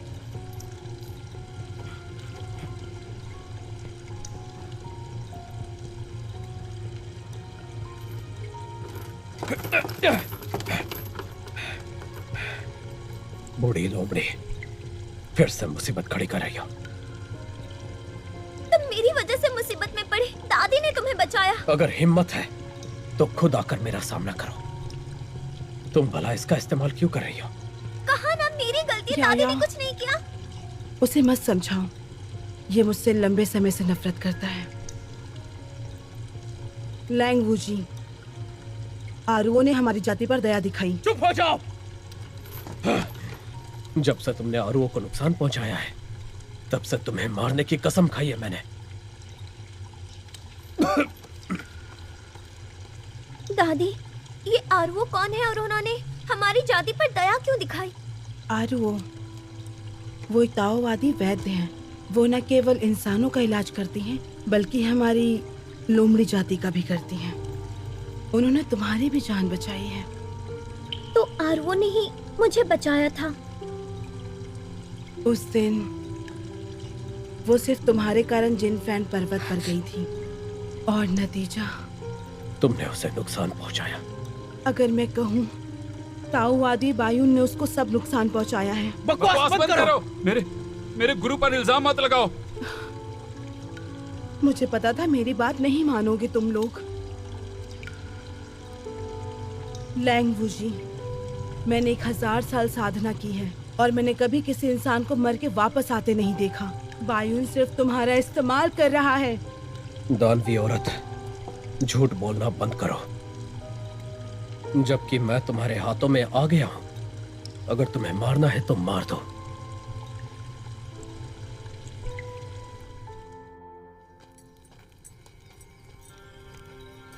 बूढ़ी लोमड़ी फिर से मुसीबत खड़ी कर रही हो। तुम मेरी वजह से मुसीबत में पड़े। दादी ने तुम्हें बचाया। अगर हिम्मत है तो खुद आकर मेरा सामना करो। तुम भला इसका इस्तेमाल क्यों कर रही हो? कहा ना मेरी गलती। दादी ने कुछ नहीं किया। उसे मत समझाओ, ये मुझसे लंबे समय से नफरत करता है। लैंग वूजी, आरुओं ने हमारी जाति पर दया दिखाई। चुप हो जाओ। जब से तुमने आरुओं को नुकसान पहुंचाया है, तब से तुम्हें मारने की कसम खाई है मैंने। दादी, ये आरुओ कौन है और उन्होंने हमारी जाति पर दया क्यों दिखाई? आरुओ वो एक ताओवादी वैद्य हैं। वो न केवल इंसानों का इलाज करती हैं, बल्कि हमारी लोमड़ी जाति का भी करती हैं। उन्होंने तुम्हारी भी जान बचाई है। तो आरुओ ने ही मुझे बचाया था। उस दिन वो सिर्फ तुम्हारे कारण जिनफैन पर्वत पर गई थी और नतीजा तुमने उसे नुकसान पहुंचाया। अगर मैं कहूँ ताऊवादी बायुन ने उसको सब नुकसान पहुंचाया है। बकवास मत करो। मेरे गुरु पर इल्जाम मत लगाओ। मुझे पता था मेरी बात नहीं मानोगे तुम लोग। लैंग वुजी, मैंने 1000 साल साधना की है और मैंने कभी किसी इंसान को मर के वापस आते नहीं देखा। बायुन सिर्फ तुम्हारा इस्तेमाल कर रहा है। दानवी औरत, झूठ बोलना बंद करो। जबकि मैं तुम्हारे हाथों में आ गया हूं। अगर तुम्हें मारना है तो मार दो।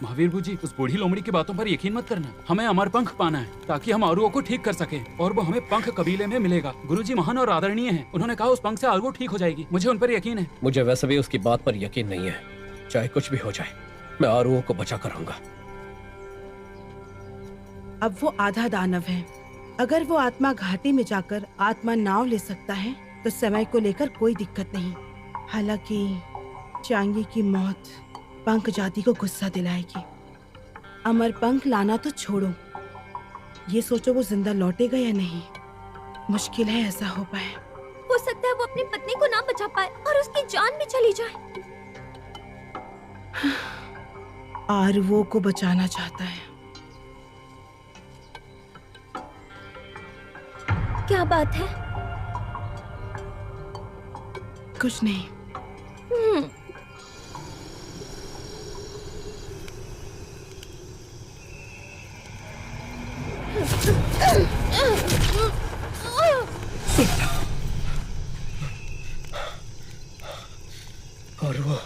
महावीर जी, उस बूढ़ी लोमड़ी की बातों पर यकीन मत करना। हमें अमर पंख पाना है ताकि हम आरुओं को ठीक कर सकें और वो हमें पंख कबीले में मिलेगा। गुरुजी महान और आदरणीय हैं। उन्होंने कहा उस पंख से आरुओं ठीक हो जाएगी। मुझे उन पर यकीन है। मुझे वैसे भी उसकी बात पर यकीन नहीं है। चाहे कुछ भी हो जाए, मैं आरुओं को बचा कर रहूंगा। अब वो आधा दानव है। अगर वो आत्मा घाटी में जाकर आत्मा नाव ले सकता है तो समय को लेकर कोई दिक्कत नहीं। हालांकि चांगी की मौत पंख जाति को गुस्सा दिलाएगी। अमर पंख लाना तो छोड़ो, ये सोचो वो जिंदा लौटेगा या नहीं। मुश्किल है ऐसा हो पाए। हो सकता है वो अपनी पत्नी को ना बचा पाए और उसकी जान भी चली जाए। आरुओं को बचाना चाहता है। क्या बात है? कुछ नहीं। और वो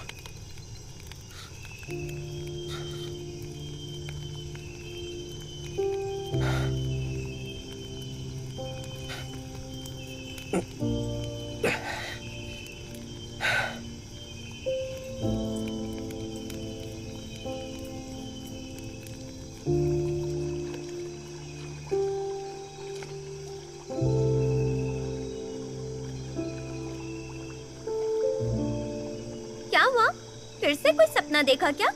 क्या हुआ? फिर से कोई सपना देखा क्या?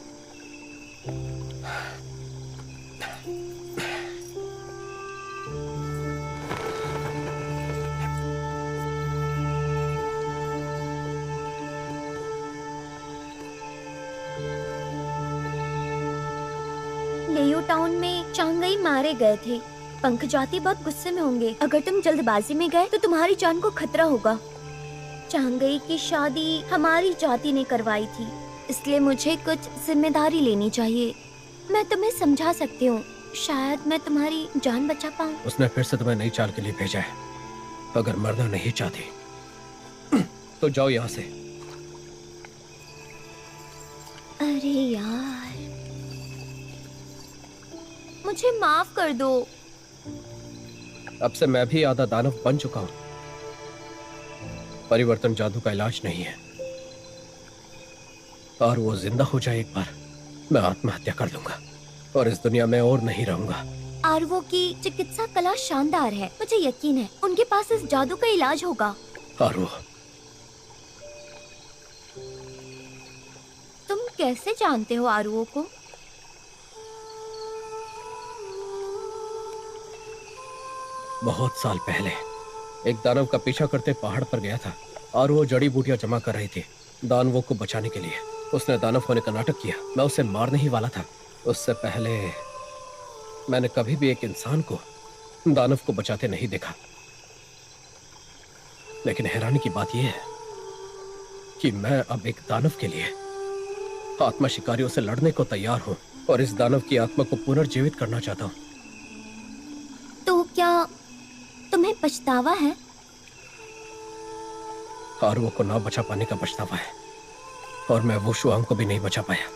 लेयू टाउन में चांगई मारे गए थे। पंख जाति बहुत गुस्से में होंगे। अगर तुम जल्दबाजी में गए तो तुम्हारी जान को खतरा होगा। चांगई की शादी हमारी जाति ने करवाई थी, इसलिए मुझे कुछ जिम्मेदारी लेनी चाहिए। मैं तुम्हें समझा सकती हूँ, शायद मैं तुम्हारी जान बचा पाऊँ। उसने फिर से तुम्हें नई चाल के लिए भेजा है। अगर मरना नहीं चाहती तो जाओ यहाँ से। अरे यार, मुझे माफ कर दो। अब से मैं भी आधा दानव बन चुका हूँ। परिवर्तन जादू का इलाज नहीं है। और वो जिंदा हो जाए एक बार, मैं आत्महत्या कर लूंगा और इस दुनिया में और नहीं रहूंगा। आरवो की चिकित्सा कला शानदार है, मुझे यकीन है उनके पास इस जादू का इलाज होगा। आरवो, तुम कैसे जानते हो आरवो को? बहुत साल पहले एक दानव का पीछा करते पहाड़ पर गया था और वो जड़ी बूटियां जमा कर रही थी दानवों को बचाने के लिए। उसने दानव होने का नाटक किया। मैं उसे मारने ही वाला था। उससे पहले मैंने कभी भी एक इंसान को दानव को बचाते नहीं देखा। लेकिन हैरानी की बात यह है कि मैं अब एक दानव के लिए आत्मा शिकारियों से लड़ने को तैयार हूं और इस दानव की आत्मा को पुनर्जीवित करना चाहता हूं। तो क्या तुम्हें पछतावा है? आरुओं को ना बचा पाने का पछतावा है और मैं वो शुआंग को भी नहीं बचा पाया।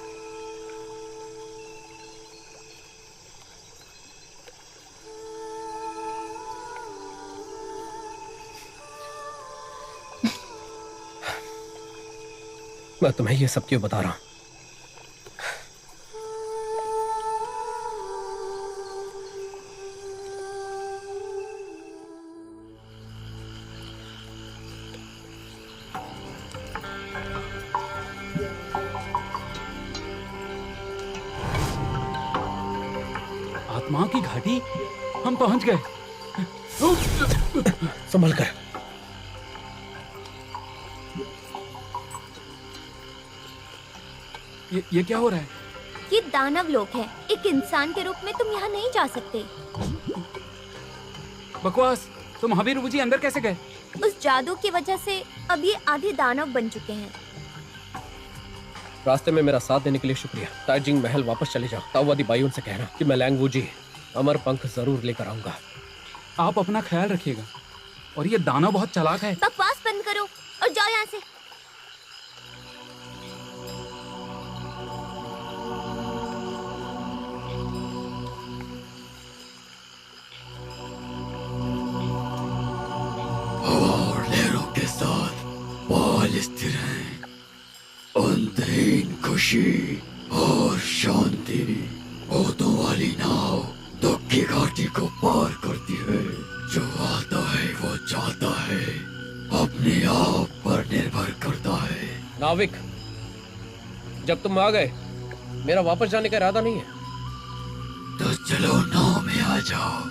मैं तुम्हें ये सब क्यों बता रहा हूं? माँ की घाटी, हम पहुंच गए। संभल कर। ये क्या हो रहा है? ये दानव लोग हैं। एक इंसान के रूप में तुम यहाँ नहीं जा सकते। बकवास। तो महावीर जी अंदर कैसे गए? उस जादू की वजह से अब ये आधे दानव बन चुके हैं। रास्ते में मेरा साथ देने के लिए शुक्रिया। ताइजिंग महल वापस चले जाओ। ताओवादी बाइयों से कहना कि मैं लैंग वूजी अमर पंख जरूर लेकर आऊंगा। आप अपना ख्याल रखिएगा। और ये दानव बहुत चालाक है। बकवास बंद करो और जाओ यहाँ से। और लहरों के साथ बाल स्थिर हैं। अंतहीन खुशी और शांति। भूतों वाली नाव दुख की घाटी को पार करती है। जो आता है वो जाता है, अपने आप पर निर्भर करता है। नाविक, जब तुम आ गए, मेरा वापस जाने का इरादा नहीं है। तो चलो नाव में आ जाओ।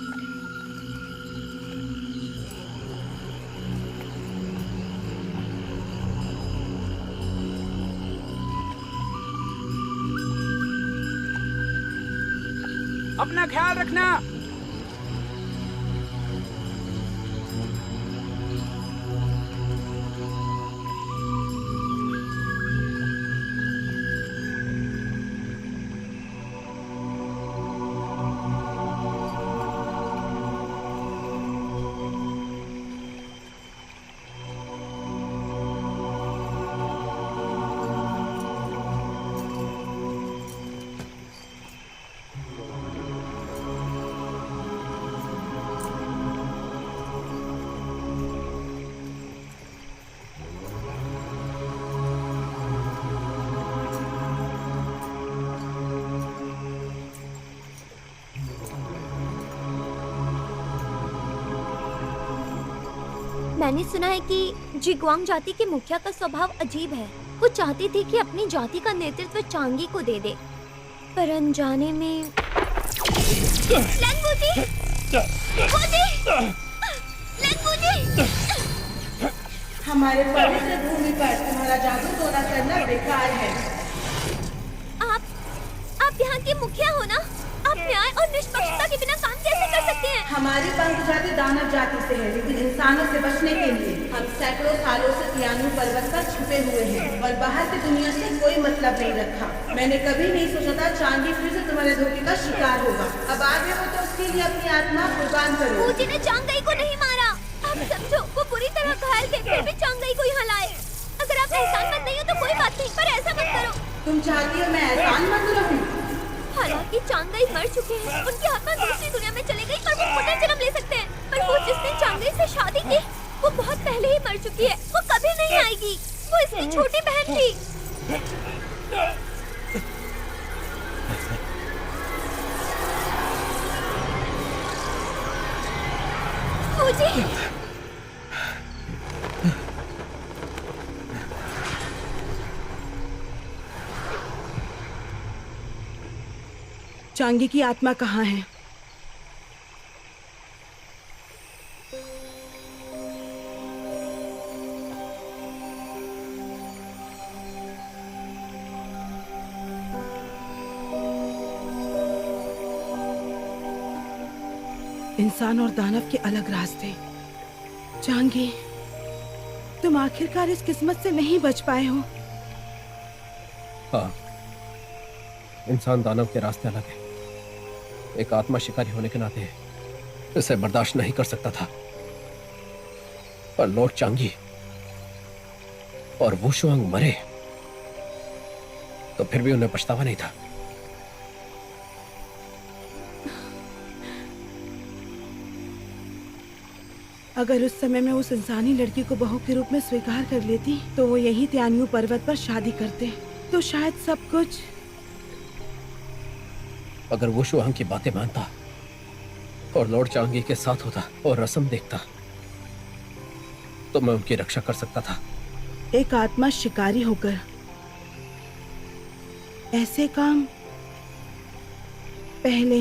अपना ख्याल रखना। मैंने सुना है कि जिग्वांग जाति के मुखिया का स्वभाव अजीब है। वो चाहती थी कि अपनी जाति का नेतृत्व चांगी को दे दे, पर अनजाने में हमारे पवित्र भूमि पर तुम्हारा जादू टोना करना बेकार है। आप यहाँ के मुखिया हो ना? आप न्याय और निष्पक्षता के बिना काम कैसे कर सकते हैं? हमारी पंख जाति दानव जाति से है, लेकिन इंसानों से बचने के लिए हम सैकड़ों सालों से तियानु पर्वत पर छुपे हुए हैं और बाहर की दुनिया से कोई मतलब नहीं रखा। मैंने कभी नहीं सोचा था चांदी फिर से तुम्हारे धोखे का शिकार होगा। अब आगे हो तो उसके लिए अपनी आत्मा कुर्बान करो। पूजी ने चांगई को नहीं मारा। आप समझो, वो बुरी तरह घायल थे, फिर भी चांगई को यहाँ लाए। अगर आप एहसानमंद नहीं हो तो कोई बात नहीं, पर ऐसा मत करो। तुम चाहती हो मैं एहसानमंद रहूं? हालांकि चांगई मर चुके हैं, उनकी आत्मा दूसरी दुनिया में चली गई और वो पुनर्जन्म ले सकते हैं। पर वो जिसने चांगई से शादी की, वो बहुत पहले ही मर चुकी है। वो कभी नहीं आएगी। वो इसकी छोटी बहन थी। पूजी, चांगी की आत्मा कहाँ है? इंसान और दानव के अलग रास्ते। चांगी, तुम आखिरकार इस किस्मत से नहीं बच पाए हो। हाँ, इंसान दानव के रास्ते अलग है। एक आत्मा शिकारी होने के नाते इसे बर्दाश्त नहीं कर सकता था, पर लॉर्ड चांगी और वुशुआंग मरे तो फिर भी उन्हें पछतावा नहीं था। अगर उस समय मैं उस इंसानी लड़की को बहू के रूप में स्वीकार कर लेती तो वो यही त्यान्यू पर्वत पर शादी करते, तो शायद सब कुछ। अगर वुशुआंग की बातें मानता और लॉर्ड चांगी के साथ होता और रस्म देखता तो मैं उनकी रक्षा कर सकता था। एक आत्मा शिकारी होकर ऐसे काम पहले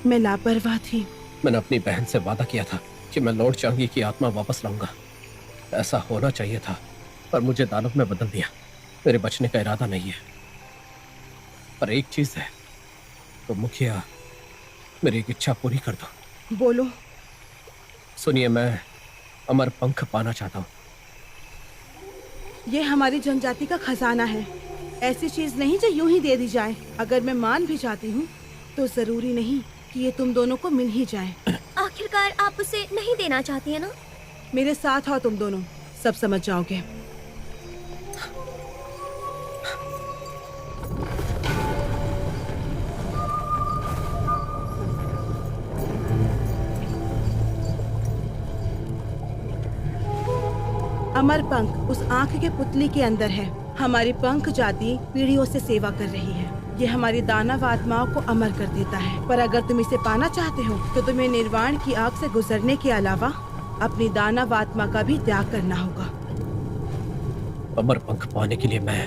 मैं लापरवाह थी। मैंने अपनी बहन से वादा किया था कि मैं लॉर्ड चांगी की आत्मा वापस लाऊंगा। ऐसा होना चाहिए था, पर मुझे दानव में बदल दिया। मेरे बचने का इरादा नहीं है, पर एक चीज है, तो मुखिया मेरी एक इच्छा पूरी कर दो। बोलो। सुनिए, मैं अमर पंख पाना चाहता हूँ। ये हमारी जनजाति का खजाना है, ऐसी चीज नहीं जो यूं ही दे दी जाए। अगर मैं मान भी जाती हूँ तो जरूरी नहीं कि ये तुम दोनों को मिल ही जाए। आखिरकार आप उसे नहीं देना चाहती है ना? मेरे साथ आओ, तुम दोनों सब समझ जाओगे। अमर पंख उस आंख के पुतली के अंदर है। हमारी पंख जाति पीढ़ियों से सेवा कर रही है। ये हमारी दानव आत्माओं को अमर कर देता है। पर अगर तुम इसे पाना चाहते हो तो तुम्हें निर्वाण की आग से गुजरने के अलावा अपनी दानव आत्मा का भी त्याग करना होगा। अमर पंख पाने के लिए मैं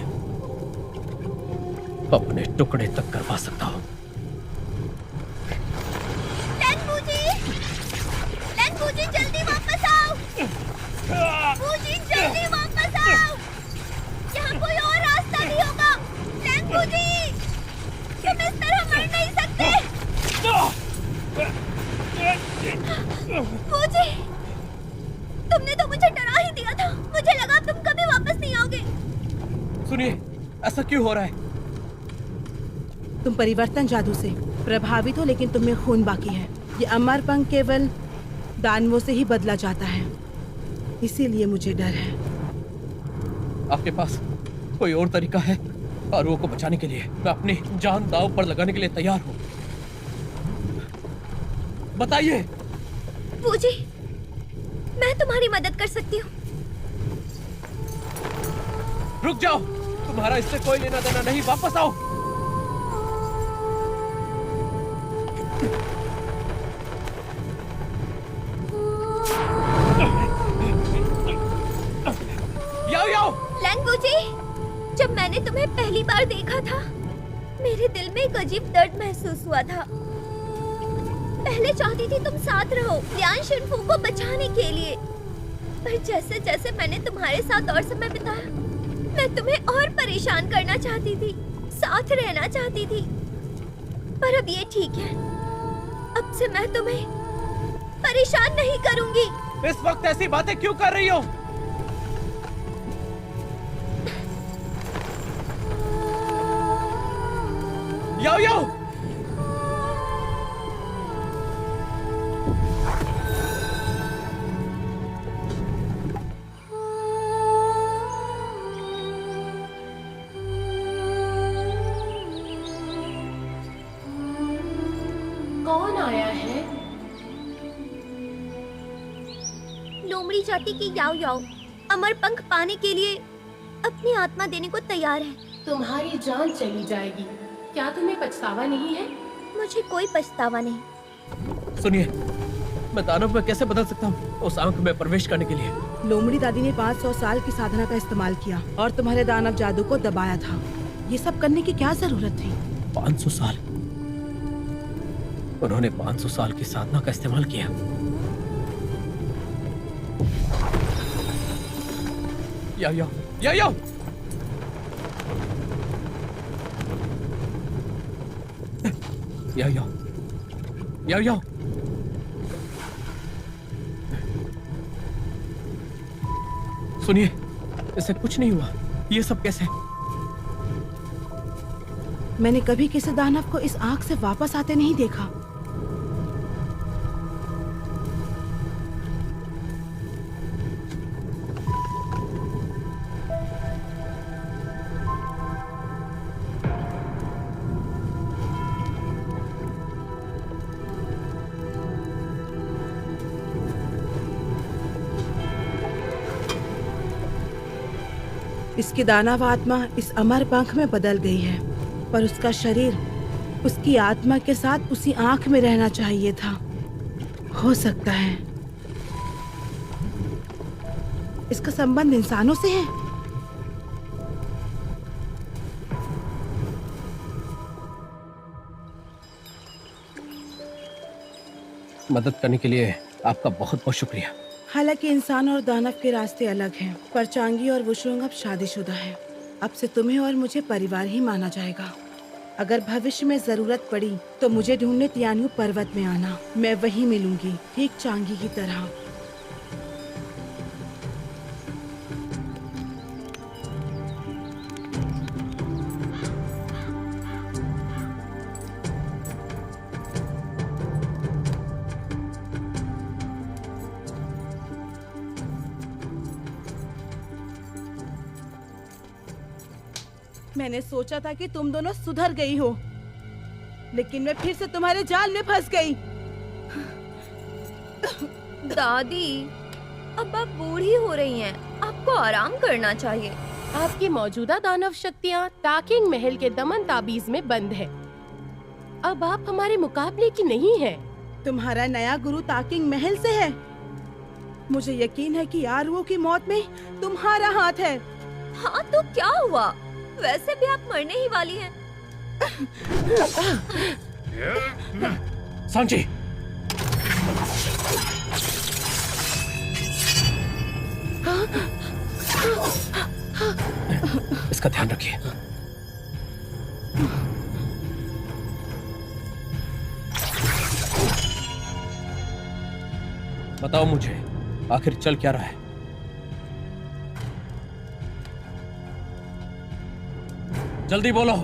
अपने टुकड़े तक करवा सकता हूँ। जल्दी वापस आओ। बूजी, जल्दी वापस आओ। यहाँ कोई और रास्ता नहीं होगा। बूजी, तुम इस तरह मर नहीं सकते। बूजी, तुमने तो मुझे डरा ही दिया था। मुझे लगा तुम कभी वापस नहीं आओगे। सुनिए, ऐसा क्यों हो रहा है? तुम परिवर्तन जादू से प्रभावित हो, लेकिन तुम में खून बाकी है। ये अमर पंख केवल दानवों से ही बदला जाता है, इसीलिए मुझे डर है। आपके पास कोई और तरीका है आरुओं को बचाने के लिए? मैं अपनी जान दांव पर लगाने के लिए तैयार हूँ, बताइए। बूजी, मैं तुम्हारी मदद कर सकती हूँ। रुक जाओ, तुम्हारा इससे कोई लेना देना नहीं। वापस आओ। बूजी, जब मैंने तुम्हें पहली बार देखा था मेरे दिल में एक अजीब दर्द महसूस हुआ था। पहले चाहती थी तुम साथ रहो लियान शिनफू को बचाने के लिए, पर जैसे जैसे मैंने तुम्हारे साथ और समय बिताया मैं तुम्हें और परेशान करना चाहती थी, साथ रहना चाहती थी। पर अब ये ठीक है, अब से मैं तुम्हें परेशान नहीं करूंगी। इस वक्त ऐसी बातें क्यों कर रही हो? याओ याओ, कौन आया है? लोमड़ी जाति की याओ याओ अमर पंख पाने के लिए अपनी आत्मा देने को तैयार है। तुम्हारी जान चली जाएगी, क्या तुम्हें पछतावा नहीं है? मुझे कोई पछतावा नहीं। सुनिए, मैं दानव में कैसे बदल सकता हूँ उस आंख में प्रवेश करने के लिए? लोमड़ी दादी ने 500 साल की साधना का इस्तेमाल किया और तुम्हारे दानव जादू को दबाया था। ये सब करने की क्या जरूरत थी? 500 साल? उन्होंने 500 साल की साधना का इस्तेमाल किया। याओ याओ, याओ याओ, याओ याओ, याओ याओ, सुनिए, इसे कुछ नहीं हुआ। ये सब कैसे? मैंने कभी किसी दानव को इस आंख से वापस आते नहीं देखा। इसकी दानव आत्मा इस अमर पंख में बदल गई है, पर उसका शरीर उसकी आत्मा के साथ उसी आंख में रहना चाहिए था। हो सकता है इसका संबंध इंसानों से है। मदद करने के लिए आपका बहुत बहुत शुक्रिया। हालांकि इंसान और दानव के रास्ते अलग हैं, पर चांगी और वुशोंग अब शादीशुदा है। अब से तुम्हें और मुझे परिवार ही माना जाएगा। अगर भविष्य में जरूरत पड़ी तो मुझे ढूंढने तियान्यू पर्वत में आना, मैं वहीं मिलूंगी, ठीक चांगी की तरह। मैंने सोचा था कि तुम दोनों सुधर गई हो, लेकिन मैं फिर से तुम्हारे जाल में फंस गई। दादी, अब आप बूढ़ी हो रही हैं, आपको आराम करना चाहिए। आपकी मौजूदा दानव शक्तियाँ टाकिंग महल के दमन ताबीज में बंद है। अब आप हमारे मुकाबले की नहीं है। तुम्हारा नया गुरु ताकिंग महल से है। मुझे यकीन है कि आरुओं की मौत में तुम्हारा हाथ है। हाँ तो क्या हुआ, वैसे भी आप मरने ही वाली हैं। सांची, इसका ध्यान रखिए। बताओ मुझे, आखिर चल क्या रहा है? जल्दी बोलो।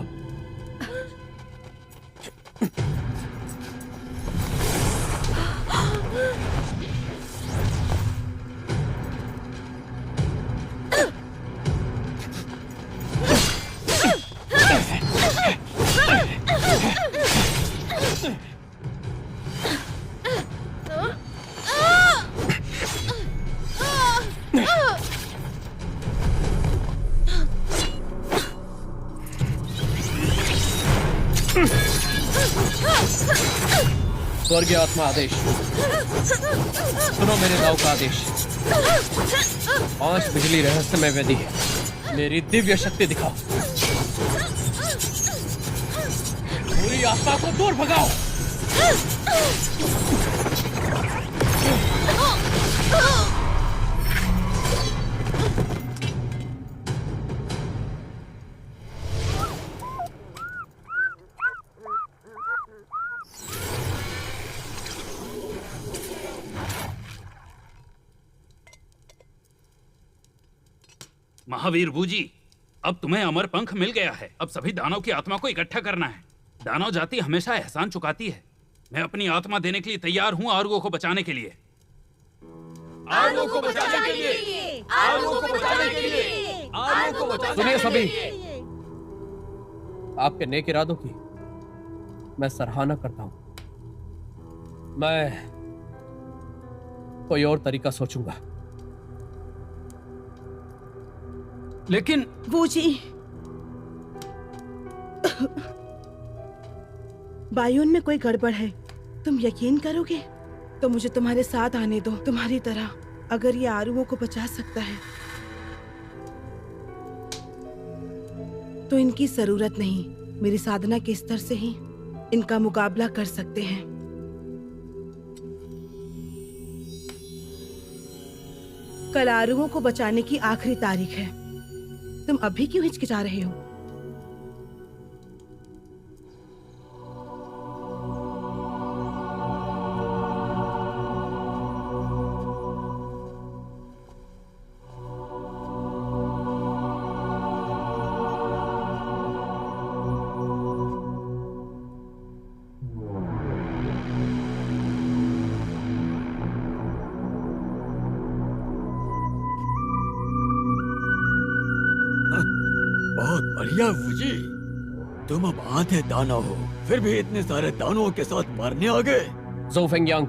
स्वर्गीय आत्मा आदेश, सुनो मेरे दाव का आदेश। 5 बिजली रहस्यमय वेदी है, मेरी दिव्य शक्ति दिखाओ। पूरी आत्मा को दूर भगाओ। महावीर वूजी, अब तुम्हें अमर पंख मिल गया है। अब सभी दानव की आत्मा को इकट्ठा करना है। दानव जाति हमेशा एहसान चुकाती है। मैं अपनी आत्मा देने के लिए तैयार हूँ आरुओं को बचाने के लिए। आरुओं को बचाने के लिए, आरुओं को बचाने के लिए, आरुओं को बचाने। सुनिए सभी, आपके नेक इरादों की मैं सराहना करता हूं। मैं कोई और तरीका सोचूंगा। लेकिन वूजी, बायून में कोई गड़बड़ है, तुम यकीन करोगे? तो मुझे तुम्हारे साथ आने दो। तुम्हारी तरह अगर ये आरुओं को बचा सकता है तो इनकी जरूरत नहीं, मेरी साधना के स्तर से ही इनका मुकाबला कर सकते हैं। कल आरुओं को बचाने की आखिरी तारीख है। तुम अभी क्यों हिचकिचा रहे हो? बहुत बढ़िया वूजी, तुम अब आधे दानव हो, फिर भी इतने सारे दानवों के साथ मारने आ गए। ज़ो फेंगयांग,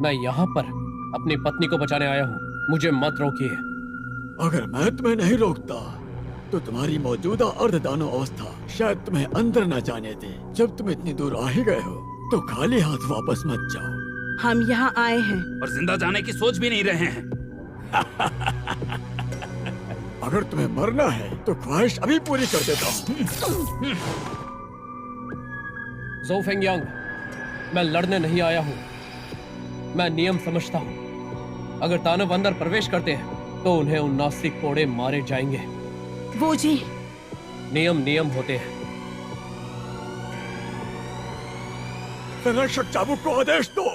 मैं यहाँ पर अपनी पत्नी को बचाने आया हूँ, मुझे मत रोकिए। अगर मैं तुम्हें नहीं रोकता तो तुम्हारी मौजूदा अर्ध दानव अवस्था शायद तुम्हें अंदर न जाने दे। जब तुम इतनी दूर आ ही गए हो तो खाली हाथ वापस मत जाओ। हम यहाँ आए हैं और जिंदा जाने की सोच भी नहीं रहे हैं। अगर तुम्हें मरना है तो ख्वाहिश अभी पूरी कर देता हूँ। ज़ो फेंगयांग, मैं लड़ने नहीं आया हूँ, मैं नियम समझता हूँ। अगर दानव अंदर प्रवेश करते हैं तो उन्हें 79 कोड़े मारे जाएंगे। वो जी, नियम नियम होते हैं। संरक्षक चाबुक को आदेश दो।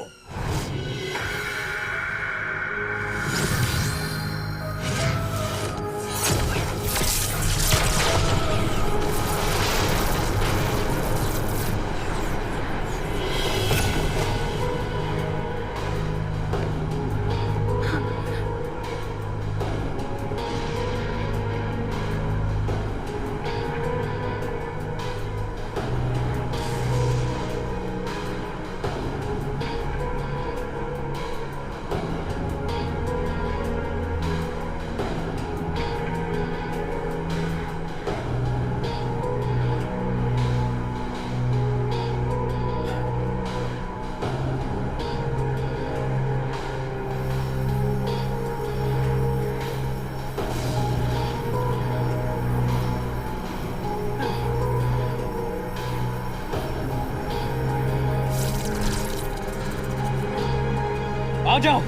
आ जाओ।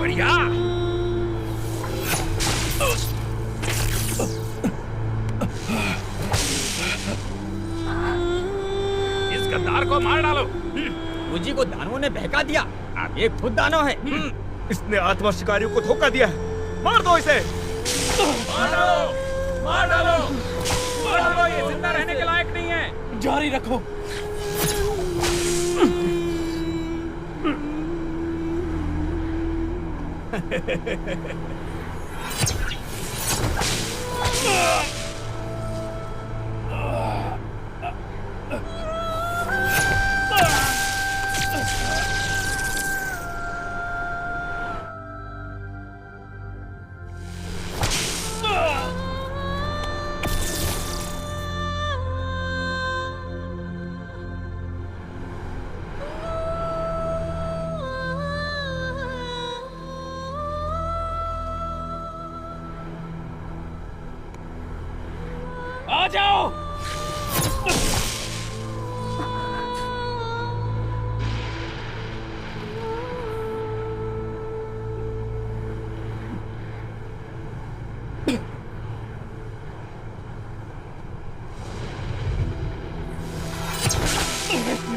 बढ़िया। इस गद्दार को मार डालो। मुझी को दानवों ने बहका दिया। अब ये खुद दानव है। इसने आत्मा शिकारियों को धोखा दिया है। मार दो इसे। मार डालो, मार डालो, मार डालो। ये जिंदा रहने के लायक नहीं है। जारी रखो। आ जाओ।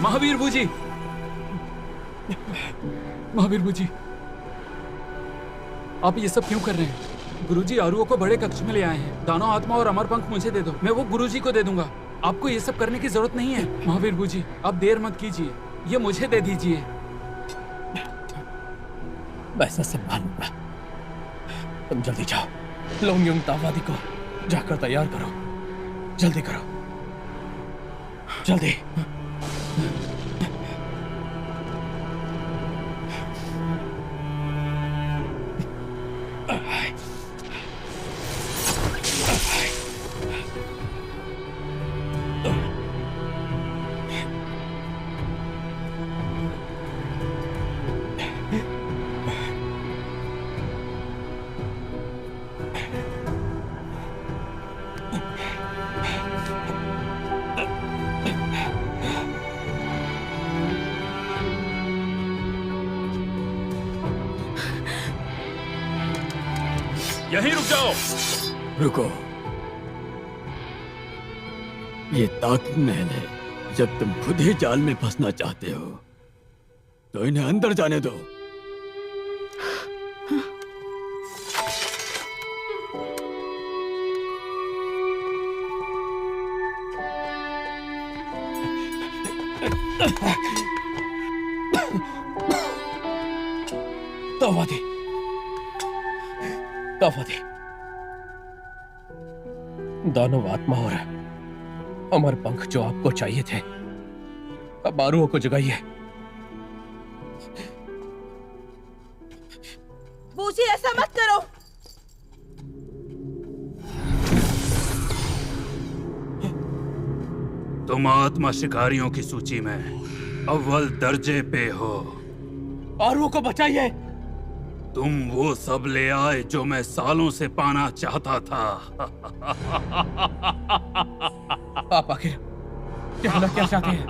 महावीर बूजी, महावीर बूजी, आप ये सब क्यों कर रहे हैं? गुरुजी आरुओं को बड़े कक्ष में ले आए हैं। दानव आत्मा और अमर पंख मुझे दे दो, मैं वो गुरुजी को दे दूंगा। आपको ये सब करने की जरूरत नहीं है। महावीर बूजी, आप देर मत कीजिए, ये मुझे दे दीजिए। वैसा सब मानूंगा। तुम जल्दी जाओ, लोंगयुंग तावादी को जाकर तैयार करो। जल्दी करो, जल्दी। यहीं रुक जाओ। रुको, ये ताक़त महल है। जब तुम खुद ही जाल में फंसना चाहते हो तो इन्हें अंदर जाने दो। तावादी, तावादी, दानव आत्मा और अमर पंख जो आपको चाहिए थे, अब आरुओं को जगाइए। बूजी, ऐसा मत करो। तुम आत्मा शिकारियों की सूची में अव्वल दर्जे पे हो। आरुओं को बचाइए। तुम वो सब ले आए जो मैं सालों से पाना चाहता था। आप आखिर कहना क्या चाहते हैं?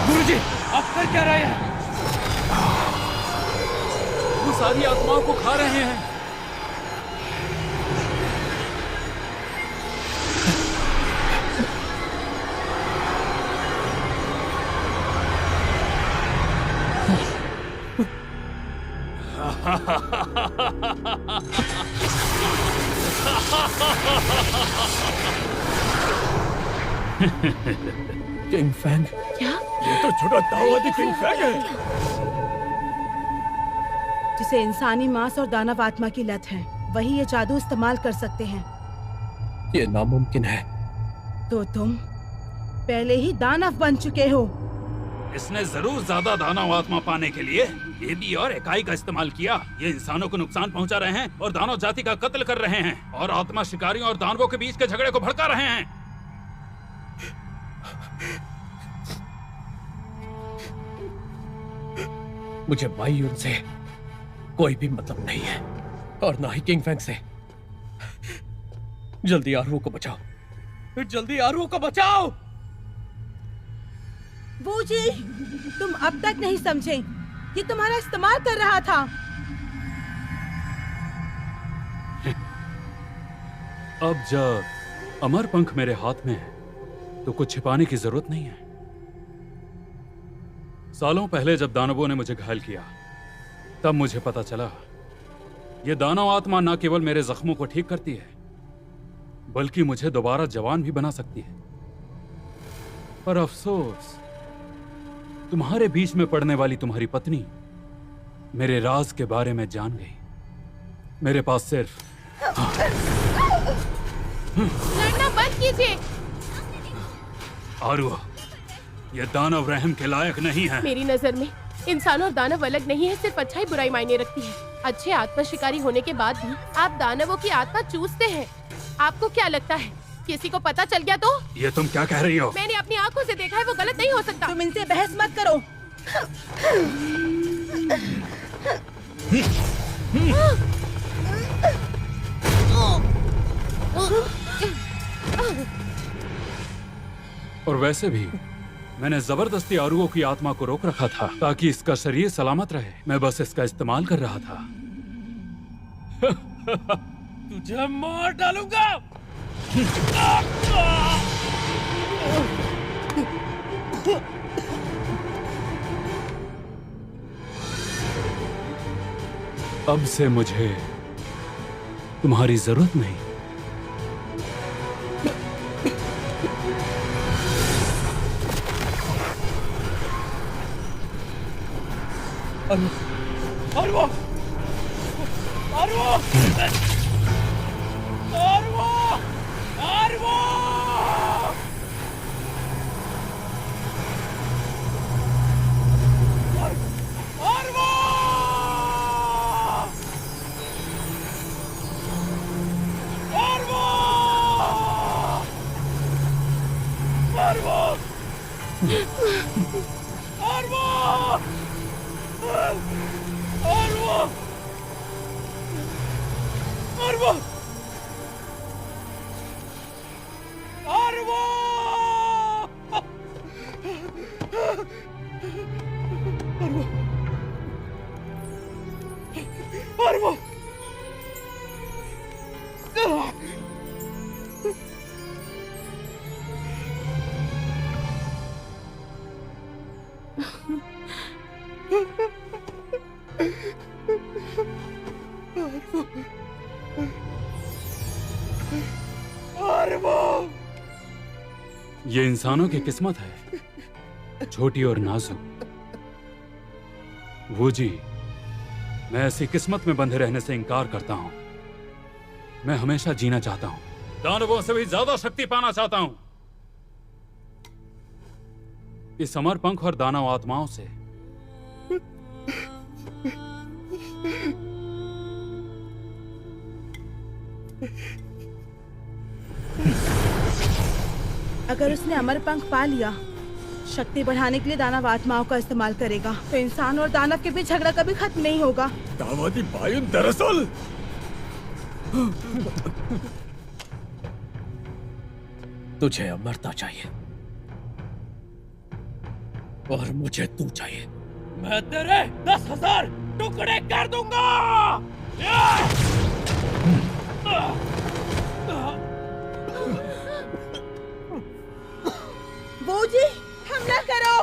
गुरुजी, आप कर क्या रहे हैं? वो सारी आत्माओं को खा रहे हैं। किंग फैंग, क्या? ये तो छोटा दावती किंग फैंग है। जिसे इंसानी मांस और दानव आत्मा की लत है, वही ये जादू इस्तेमाल कर सकते हैं। ये नामुमकिन है। तो तुम पहले ही दानव बन चुके हो। इसने जरूर ज्यादा दानव आत्मा पाने के लिए एबी और इकाई का इस्तेमाल किया। ये इंसानों को नुकसान पहुंचा रहे हैं और दानव जाति का कत्ल कर रहे हैं और आत्मा शिकारियों और दानवों के बीच के झगड़े को भड़का रहे हैं। मुझे बाई युन से कोई भी मतलब नहीं है और ना ही किंग फैंग से। जल्दी आरुओं को बचाओ, जल्दी आरुओं को बचाओ। बूजी, तुम अब तक नहीं समझे। ये तुम्हारा इस्तेमाल कर रहा था। अब जब अमर पंख मेरे हाथ में है तो कुछ छिपाने की जरूरत नहीं है। सालों पहले जब दानवों ने मुझे घायल किया तब मुझे पता चला ये दानव आत्मा न केवल मेरे जख्मों को ठीक करती है बल्कि मुझे दोबारा जवान भी बना सकती है। पर अफसोस, तुम्हारे बीच में पड़ने वाली तुम्हारी पत्नी मेरे राज के बारे में जान गई। मेरे पास सिर्फ लड़ना बंद कीजिए। आरुआ, ये दानव रहम के लायक नहीं है। मेरी नजर में इंसान और दानव अलग नहीं है, सिर्फ अच्छाई बुराई मायने रखती है। अच्छे आत्मा शिकारी होने के बाद भी आप दानवों की आत्मा चूसते हैं। आपको क्या लगता है किसी को पता चल गया तो? ये तुम क्या कह रही हो? मैंने अपनी आंखों से देखा है, वो गलत नहीं हो सकता। तुम इनसे बहस मत करो। और वैसे भी मैंने जबरदस्ती आरुओं की आत्मा को रोक रखा था ताकि इसका शरीर सलामत रहे। मैं बस इसका इस्तेमाल कर रहा था। तुझे मार डालूंगा। अब से मुझे तुम्हारी जरूरत नहीं। आरुआ, आरुआ, आरुआ, आरुआ। ये इंसानों की किस्मत है, छोटी और नाजुक। वो जी, मैं ऐसी किस्मत में बंधे रहने से इनकार करता हूं। मैं हमेशा जीना चाहता हूं, दानवों से भी ज्यादा शक्ति पाना चाहता हूं। इस अमर पंख और दानव आत्माओं से अगर उसने अमर पंख पा लिया, शक्ति बढ़ाने के लिए दानव आत्माओं का इस्तेमाल करेगा, तो इंसान और दानव के बीच झगड़ा कभी खत्म नहीं होगा। दामादी बायुन दरअसल तुझे अमरता चाहिए और मुझे तू चाहिए। मैं तेरे 10,000 टुकड़े कर दूंगा। बूजी, हमला करो।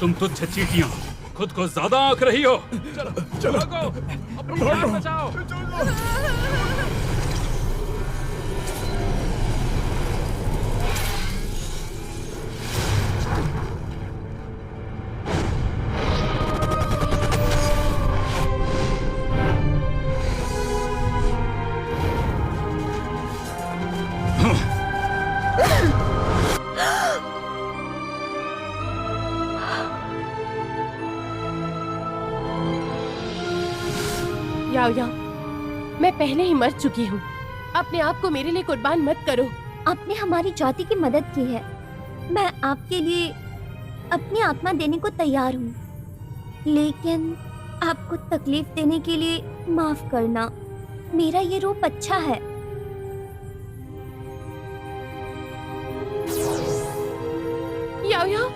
तुम तुच्छ चींटियां खुद को ज्यादा आंक रही हो। चलो चलो अपनी जान बचाओ। याओ याओ, मैं पहले ही मर चुकी हूँ। अपने आप को मेरे लिए कुर्बान मत करो। आपने हमारी जाति की मदद की है। मैं आपके लिए अपनी आत्मा देने को तैयार हूँ, लेकिन आपको तकलीफ देने के लिए माफ करना। मेरा ये रूप अच्छा है। याओ याओ,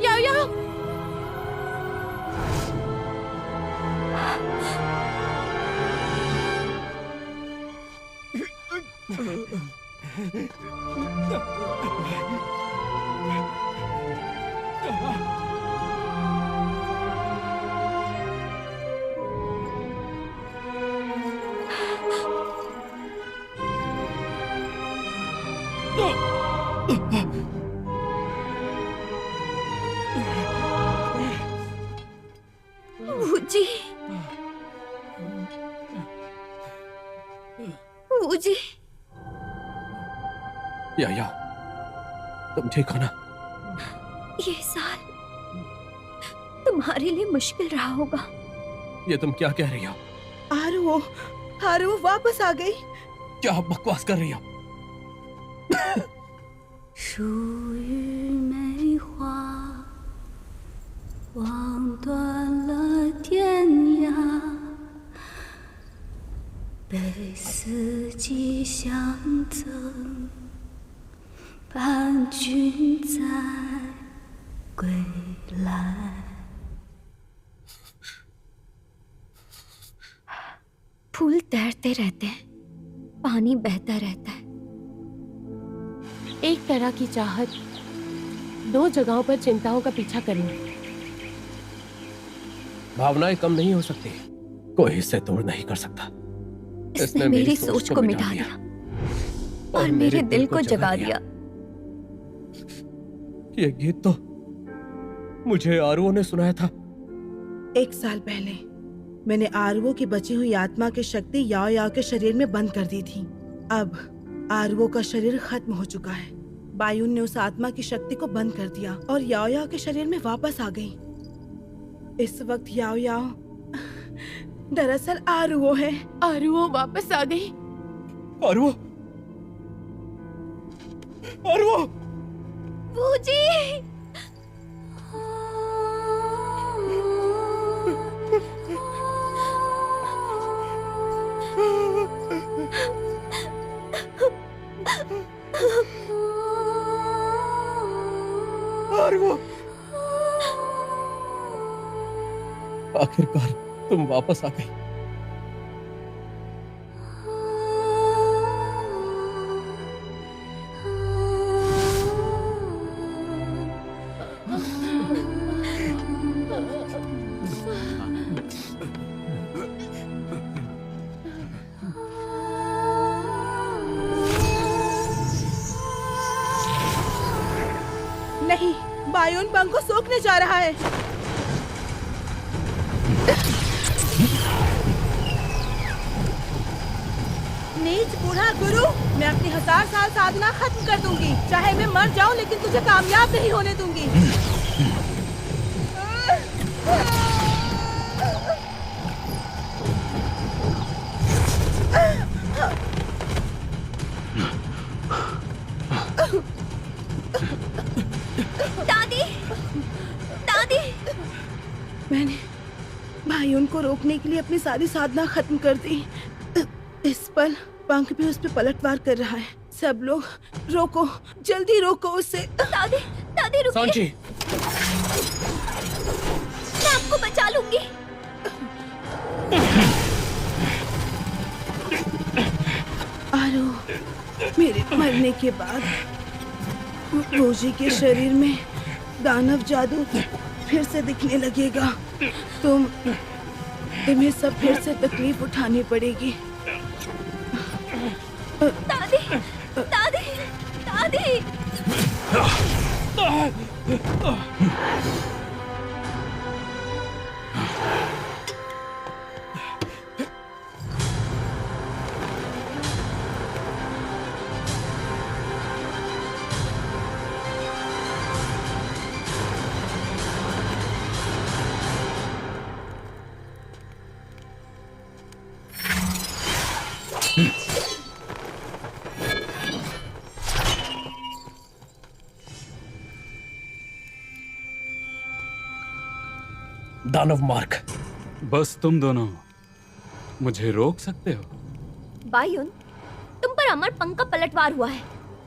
याओ याओ। बूजी, बूजी, या तुम ठीक हो ना? ये साल तुम्हारे लिए मुश्किल रहा होगा। ये तुम क्या कह रही हो? आरुओ वापस आ गई। क्या आप बकवास कर रही हो? 属于梅花，望断了天涯，被四季相赠，伴君在归来。 फूल तैरते रहते हैं, पानी बहता रहता है। एक तरह की चाहत दो जगहों पर चिंताओं का पीछा करेंगे। भावनाएं कम नहीं हो सकती, कोई इसे दूर नहीं कर सकता। इसने मेरी सोच को मिटा दिया और मेरे दिल को जगा दिया। ये गीत तो मुझे आरुओ ने सुनाया था। 1 साल पहले मैंने आरुओ की बची हुई आत्मा की शक्ति याओ याओ के शरीर में बंद कर दी थी। अब आरुओ का शरीर खत्म हो चुका है। बायुन ने उस आत्मा की शक्ति को बंद कर दिया और याओ याओ के शरीर में वापस आ गई। इस वक्त याओ याओ दरअसल आरुओ है। आरुओ वापस आ गई। आरुओ, आरुओ, बूजी, आरुओ, आखिरकार तुम वापस आ गई। उन पंख को सोखने जा रहा है। नीच बूढ़ा गुरु, मैं अपनी 1000 साल साधना खत्म कर दूंगी। चाहे मैं मर जाऊं, लेकिन तुझे कामयाब नहीं होने दूंगी। दादी, दादी। मैंने भाई उनको रोकने के लिए अपनी सारी साधना खत्म कर दी। इस पल पंख भी उस पे पलटवार कर रहा है। सब लोग रोको, जल्दी रोको उसे। दादी, दादी रुकिए। सांची, मैं आपको बचा लूंगी। आरो, मेरे मरने के बाद रोजी के शरीर में दानव जादू फिर से दिखने लगेगा। तुम्हें सब फिर से तकलीफ उठानी पड़ेगी। दादी, दादी, दादी। दानव मार्ग। बस तुम दोनों मुझे रोक सकते हो? बायुन, तुम पर अमर पंख का पलटवार हुआ है।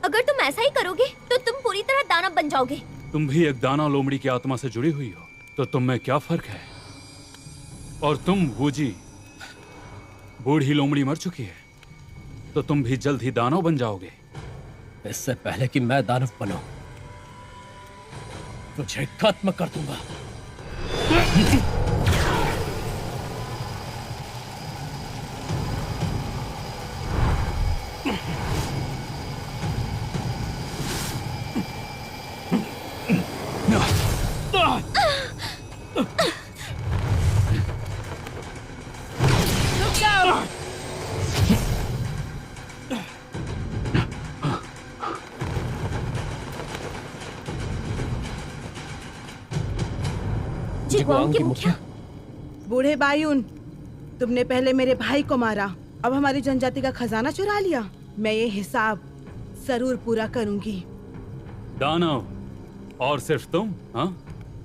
अगर तुम ऐसा ही करोगे तो तुम पूरी तरह दानव बन जाओगे। तुम भी एक दानव लोमड़ी की आत्मा से जुड़ी हुई हो, तो तुम में क्या फर्क है? और तुम वूजी, बूढ़ी लोमड़ी मर चुकी है, तो तुम भी जल्द ही दानव बन जाओगे। इससे पहले कि मैं दानव बनूं, तुझे खत्म कर दूंगा। जिगवांग के मुखिया। बूढ़े बायुन, तुमने पहले मेरे भाई को मारा, अब हमारी जनजाति का खजाना चुरा लिया। मैं ये हिसाब जरूर पूरा करूंगी। दानव, और सिर्फ तुम? हाँ,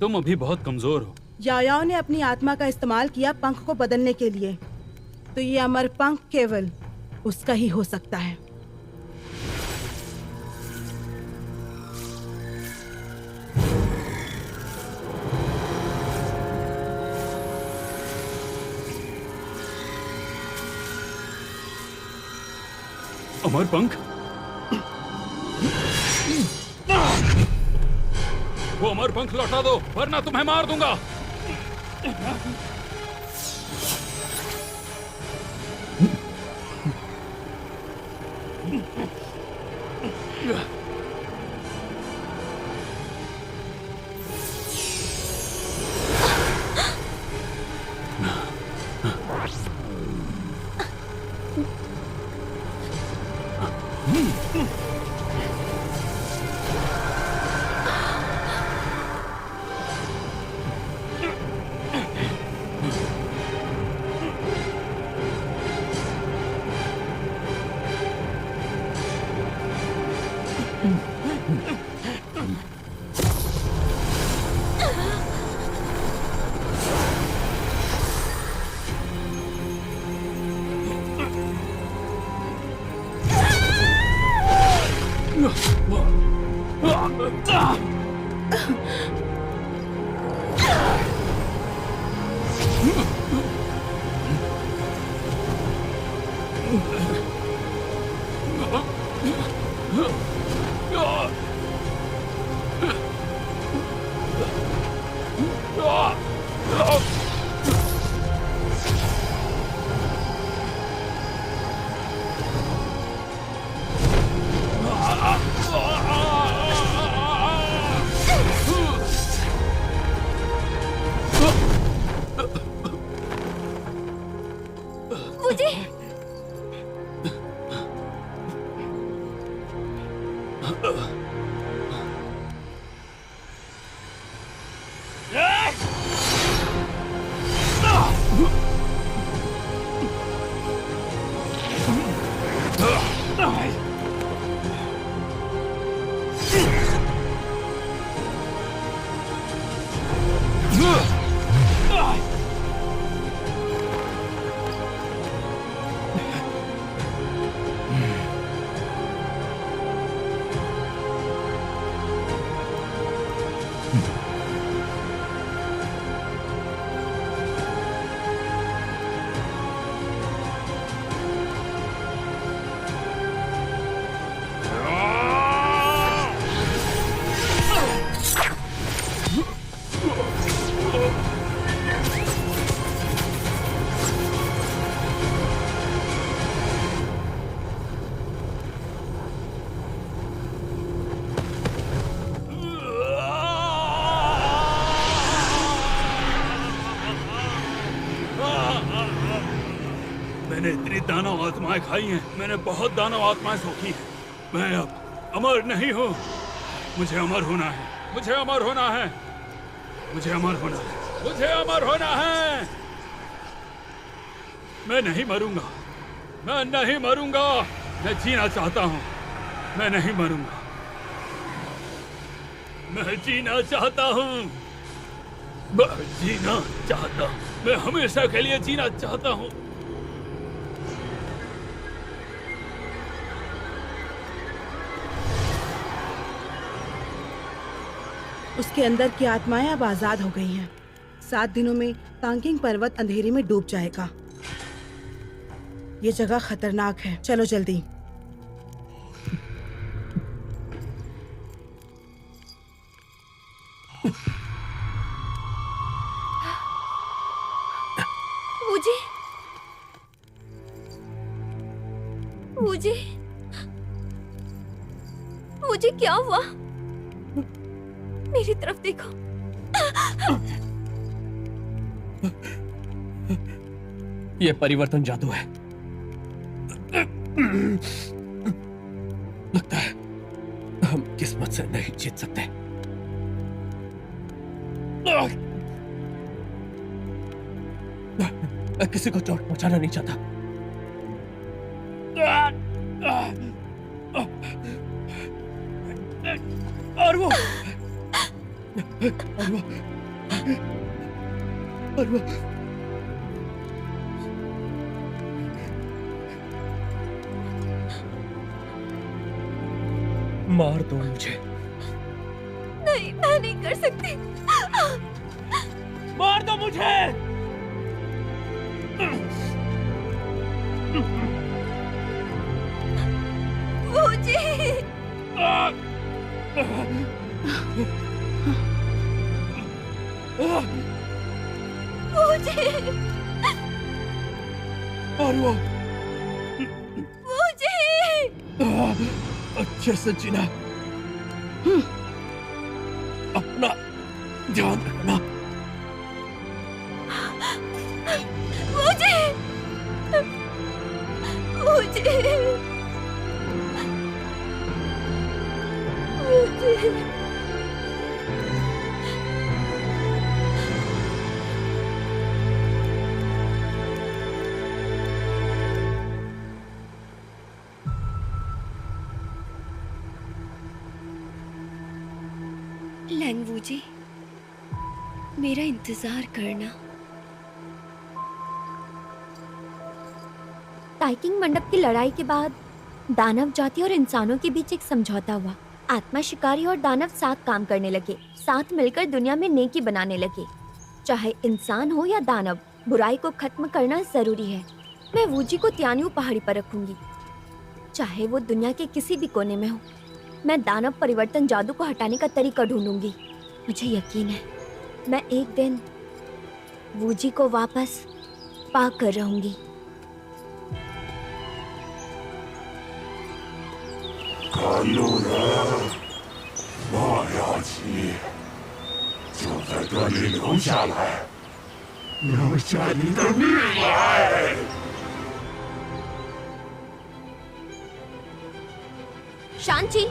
तुम अभी बहुत कमजोर हो। यायाओ ने अपनी आत्मा का इस्तेमाल किया पंख को बदलने के लिए, तो ये अमर पंख केवल उसका ही हो सकता है। अमर पंख? वो अमर पंख लौटा दो, वरना तुम्हें मार दूंगा। मैंने इतनी दानव आत्माएं खाई हैं, मैंने बहुत दानव आत्माएं सोखी हैं। मैं अब अमर नहीं हूँ। मुझे अमर होना है, मुझे अमर होना है, मुझे अमर होना है, मुझे अमर होना है। मैं नहीं मरूंगा, मैं नहीं मरूंगा। मैं जीना चाहता हूँ, मैं नहीं मरूंगा। मैं जीना चाहता हूँ, मैं जीना चाहता हूँ, मैं हमेशा के लिए जीना चाहता हूँ। उसके अंदर की आत्माएं अब आजाद हो गई हैं। 7 दिनों में तांकिंग पर्वत अंधेरे में डूब जाएगा। ये जगह खतरनाक है, चलो जल्दी। मुझे मुझे मुझे क्या हुआ? मेरी तरफ देखो। ये परिवर्तन जादू है। लगता है हम किस्मत से नहीं जीत सकते। मैं किसी को चोट पहुंचाना नहीं चाहता। और वो मार दो मुझे। नहीं, मैं नहीं कर सकती। मार दो मुझे। और वो अच्छे से जीना, अपना ध्यान रखना। लैंगवू जी, मेरा इंतजार करना। टाइकिंग मंडप की लड़ाई के बाद दानव जाति और इंसानों के बीच एक समझौता हुआ। आत्मा शिकारी और दानव साथ काम करने लगे, साथ मिलकर दुनिया में नेकी बनाने लगे। चाहे इंसान हो या दानव, बुराई को खत्म करना जरूरी है। मैं वूजी को त्यान्यू पहाड़ी पर रखूंगी, चाहे वो दुनिया के किसी भी कोने में हो। मैं दानव परिवर्तन जादू को हटाने का तरीका ढूंढूंगी। मुझे यकीन है मैं एक दिन वूजी को वापस पा कर रहूंगी। शांति।